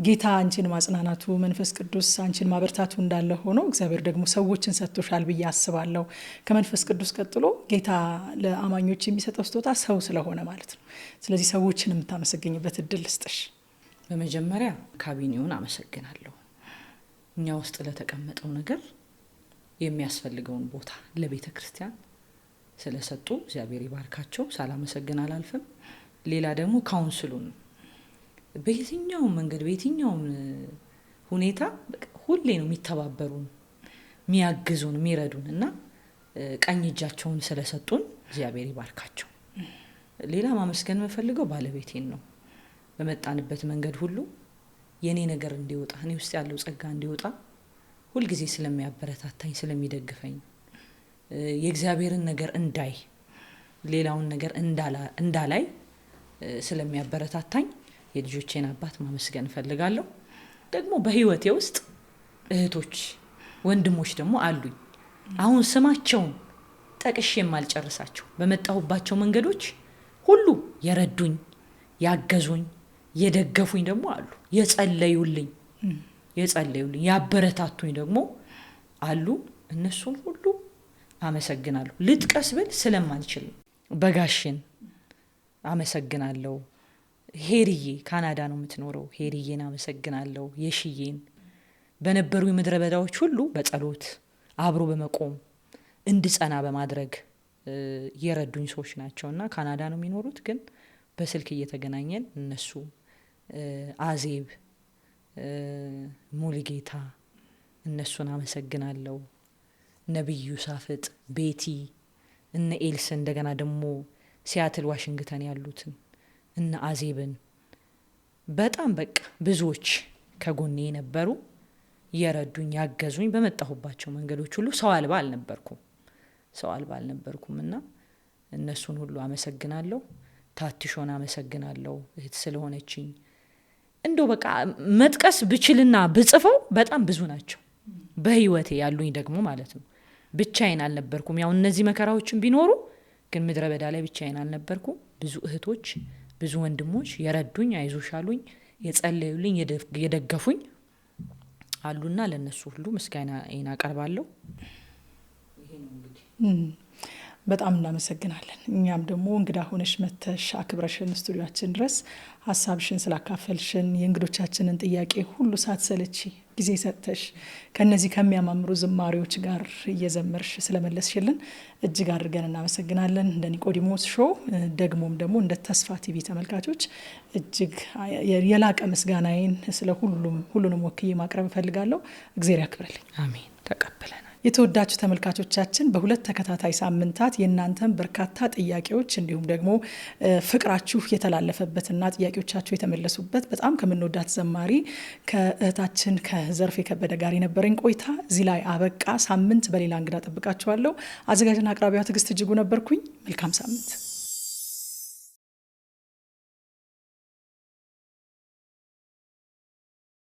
ጌታ አንቺን ማጽናናቱ መንፈስ ቅዱስ አንቺን ማበርታቱ እንዳለ ሆኖ እግዚአብሔር ደግሞ ሰዎችን ሰጥቶሻል ብዬ አስባለሁ። ከመንፈስ ቅዱስ ቀጥሎ ጌታ ለአማኞች የሚሰጠው ስጦታ ሰው ስለሆነ ማለት ነው። ስለዚህ ሰዎችን የምታመሰግኝበት እድል ልስጥሽ። በመጀመሪያ ካቢኔውን አመሰግናለሁ። እኛ ውስጥ ለተቀመጠው ነገር የሚያስፈልገውን ቦታ ለቤተ ክርስቲያን ስለሰጡ እግዚአብሔር ይባርካቸው፣ ሳላመሰግን አላልፍም። ሌላ ደግሞ ካውንስሉን በየትኛው መንገድ በየትኛው ሁኔታ ሁሌ ነው የሚተባበሩን፣ የሚያግዙን፣ የሚረዱን እና ቀኝ እጃቸውን ስለሰጡን እግዚአብሔር ይባርካቸው። ሌላ ማመስገን የምፈልገው ባለቤቴን ነው። በመጣንበት መንገድ ሁሉ የኔ ነገር እንዲወጣ እኔ ውስጥ ያለው ጸጋ እንዲወጣ ሁል ጊዜ ስለሚያበረታታኝ ስለሚደግፈኝ የእግዚአብሔርን ነገር እንዳይ ሌላውን ነገር እንዳላይ ስለሚያበረታታኝ የልጆቼን አባት ማመስገን ፈልጋለሁ። ደግሞ በህይወቴ ውስጥ እህቶች ወንድሞች ደግሞ አሉኝ። አሁን ስማቸውን ጠቅሼ የማልጨርሳቸው በመጣሁባቸው መንገዶች ሁሉ የረዱኝ፣ ያገዙኝ፣ የደገፉኝ ደግሞ አሉ። የጸለዩልኝ ያበረታቱኝ ደግሞ አሉ። እነሱን ሁሉ አመሰግናለሁ። ልጥቀስ ብል ስለማልችል በጋሽን አመሰግናለሁ። ሄሪዬ ካናዳ ነው የምትኖረው። ሄሪዬን አመሰግናለሁ። የሽዬን በነበሩ የምድረ በዳዎች ሁሉ በጸሎት አብሮ በመቆም እንድጸና በማድረግ የረዱኝ ሰዎች ናቸውና ካናዳ ነው የሚኖሩት፣ ግን በስልክ እየተገናኘን እነሱ አዜብ ሙሉጌታ እነሱን አመሰግናለሁ። ነብዩ ሳፍጥ፣ ቤቲ፣ እነ ኤልስ እንደገና ደግሞ ሲያትል ዋሽንግተን ያሉትን እነ አዜብን በጣም በቃ ብዙዎች ከጎኔ የነበሩ የረዱኝ፣ ያገዙኝ በመጣሁባቸው መንገዶች ሁሉ ሰው አልባ አልነበርኩም እና እነሱን ሁሉ አመሰግናለሁ። ታትሾን አመሰግናለሁ እህት ስለሆነችኝ። እንደው በቃ መጥቀስ ብችልና ብጽፈው በጣም ብዙ ናቸው በህይወቴ ያሉኝ ደግሞ ማለት ነው። ብቻዬን አልነበርኩም። ያው እነዚህ መከራዎችን ቢኖሩ ግን ምድረ በዳ ላይ ብቻዬን አልነበርኩም። ብዙ እህቶች ብዙ ወንድሞች የረዱኝ፣ አይዞሽ አሉኝ፣ የጸለዩልኝ፣ የደገፉኝ አሉና ለነሱ ሁሉ ምስጋናዬን አቀርባለሁ። ይሄ ነው እንግዲህ። በጣም እናመሰግናለን። እኛም ደግሞ እንግዳ ሆነሽ መተሽ አክብረሽን ስቱዲዮአችን ድረስ ሀሳብሽን ስላካፈልሽን የእንግዶቻችንን ጥያቄ ሁሉ ሳትሰለቺ ጊዜ ሰጥተሽ ከነዚህ ከሚያማምሩ ዝማሬዎች ጋር እየዘመርሽ ስለመለስሽልን እጅግ አድርገን እናመሰግናለን። እንደ ኒቆዲሞስ ሾው ደግሞም ደግሞ እንደ ተስፋ ቲቪ ተመልካቾች እጅግ የላቀ ምስጋናዬን ስለ ሁሉንም ወክዬ ማቅረብ እፈልጋለሁ። እግዚአብሔር ያክብርልኝ። አሜን። ተቀበለናል። የተወዳጁ ተመልካቾቻችን በሁለት ተከታታይ ሳምንታት የእናንተን በርካታ ጥያቄዎች እንዲሁም ደግሞ ፍቅራችሁ የተላለፈበትና ጥያቄዎቻችሁ የተመለሱበት በጣም ከምንወዳት ዘማሪ ከእህታችን ከዘርፌ ከበደ ጋር የነበረኝ ቆይታ እዚህ ላይ አበቃ። ሳምንት በሌላ እንግዳ ጠብቃችኋለሁ። አዘጋጅና አቅራቢዋ ትዕግስት እጅጉ ነበርኩኝ። መልካም ሳምንት።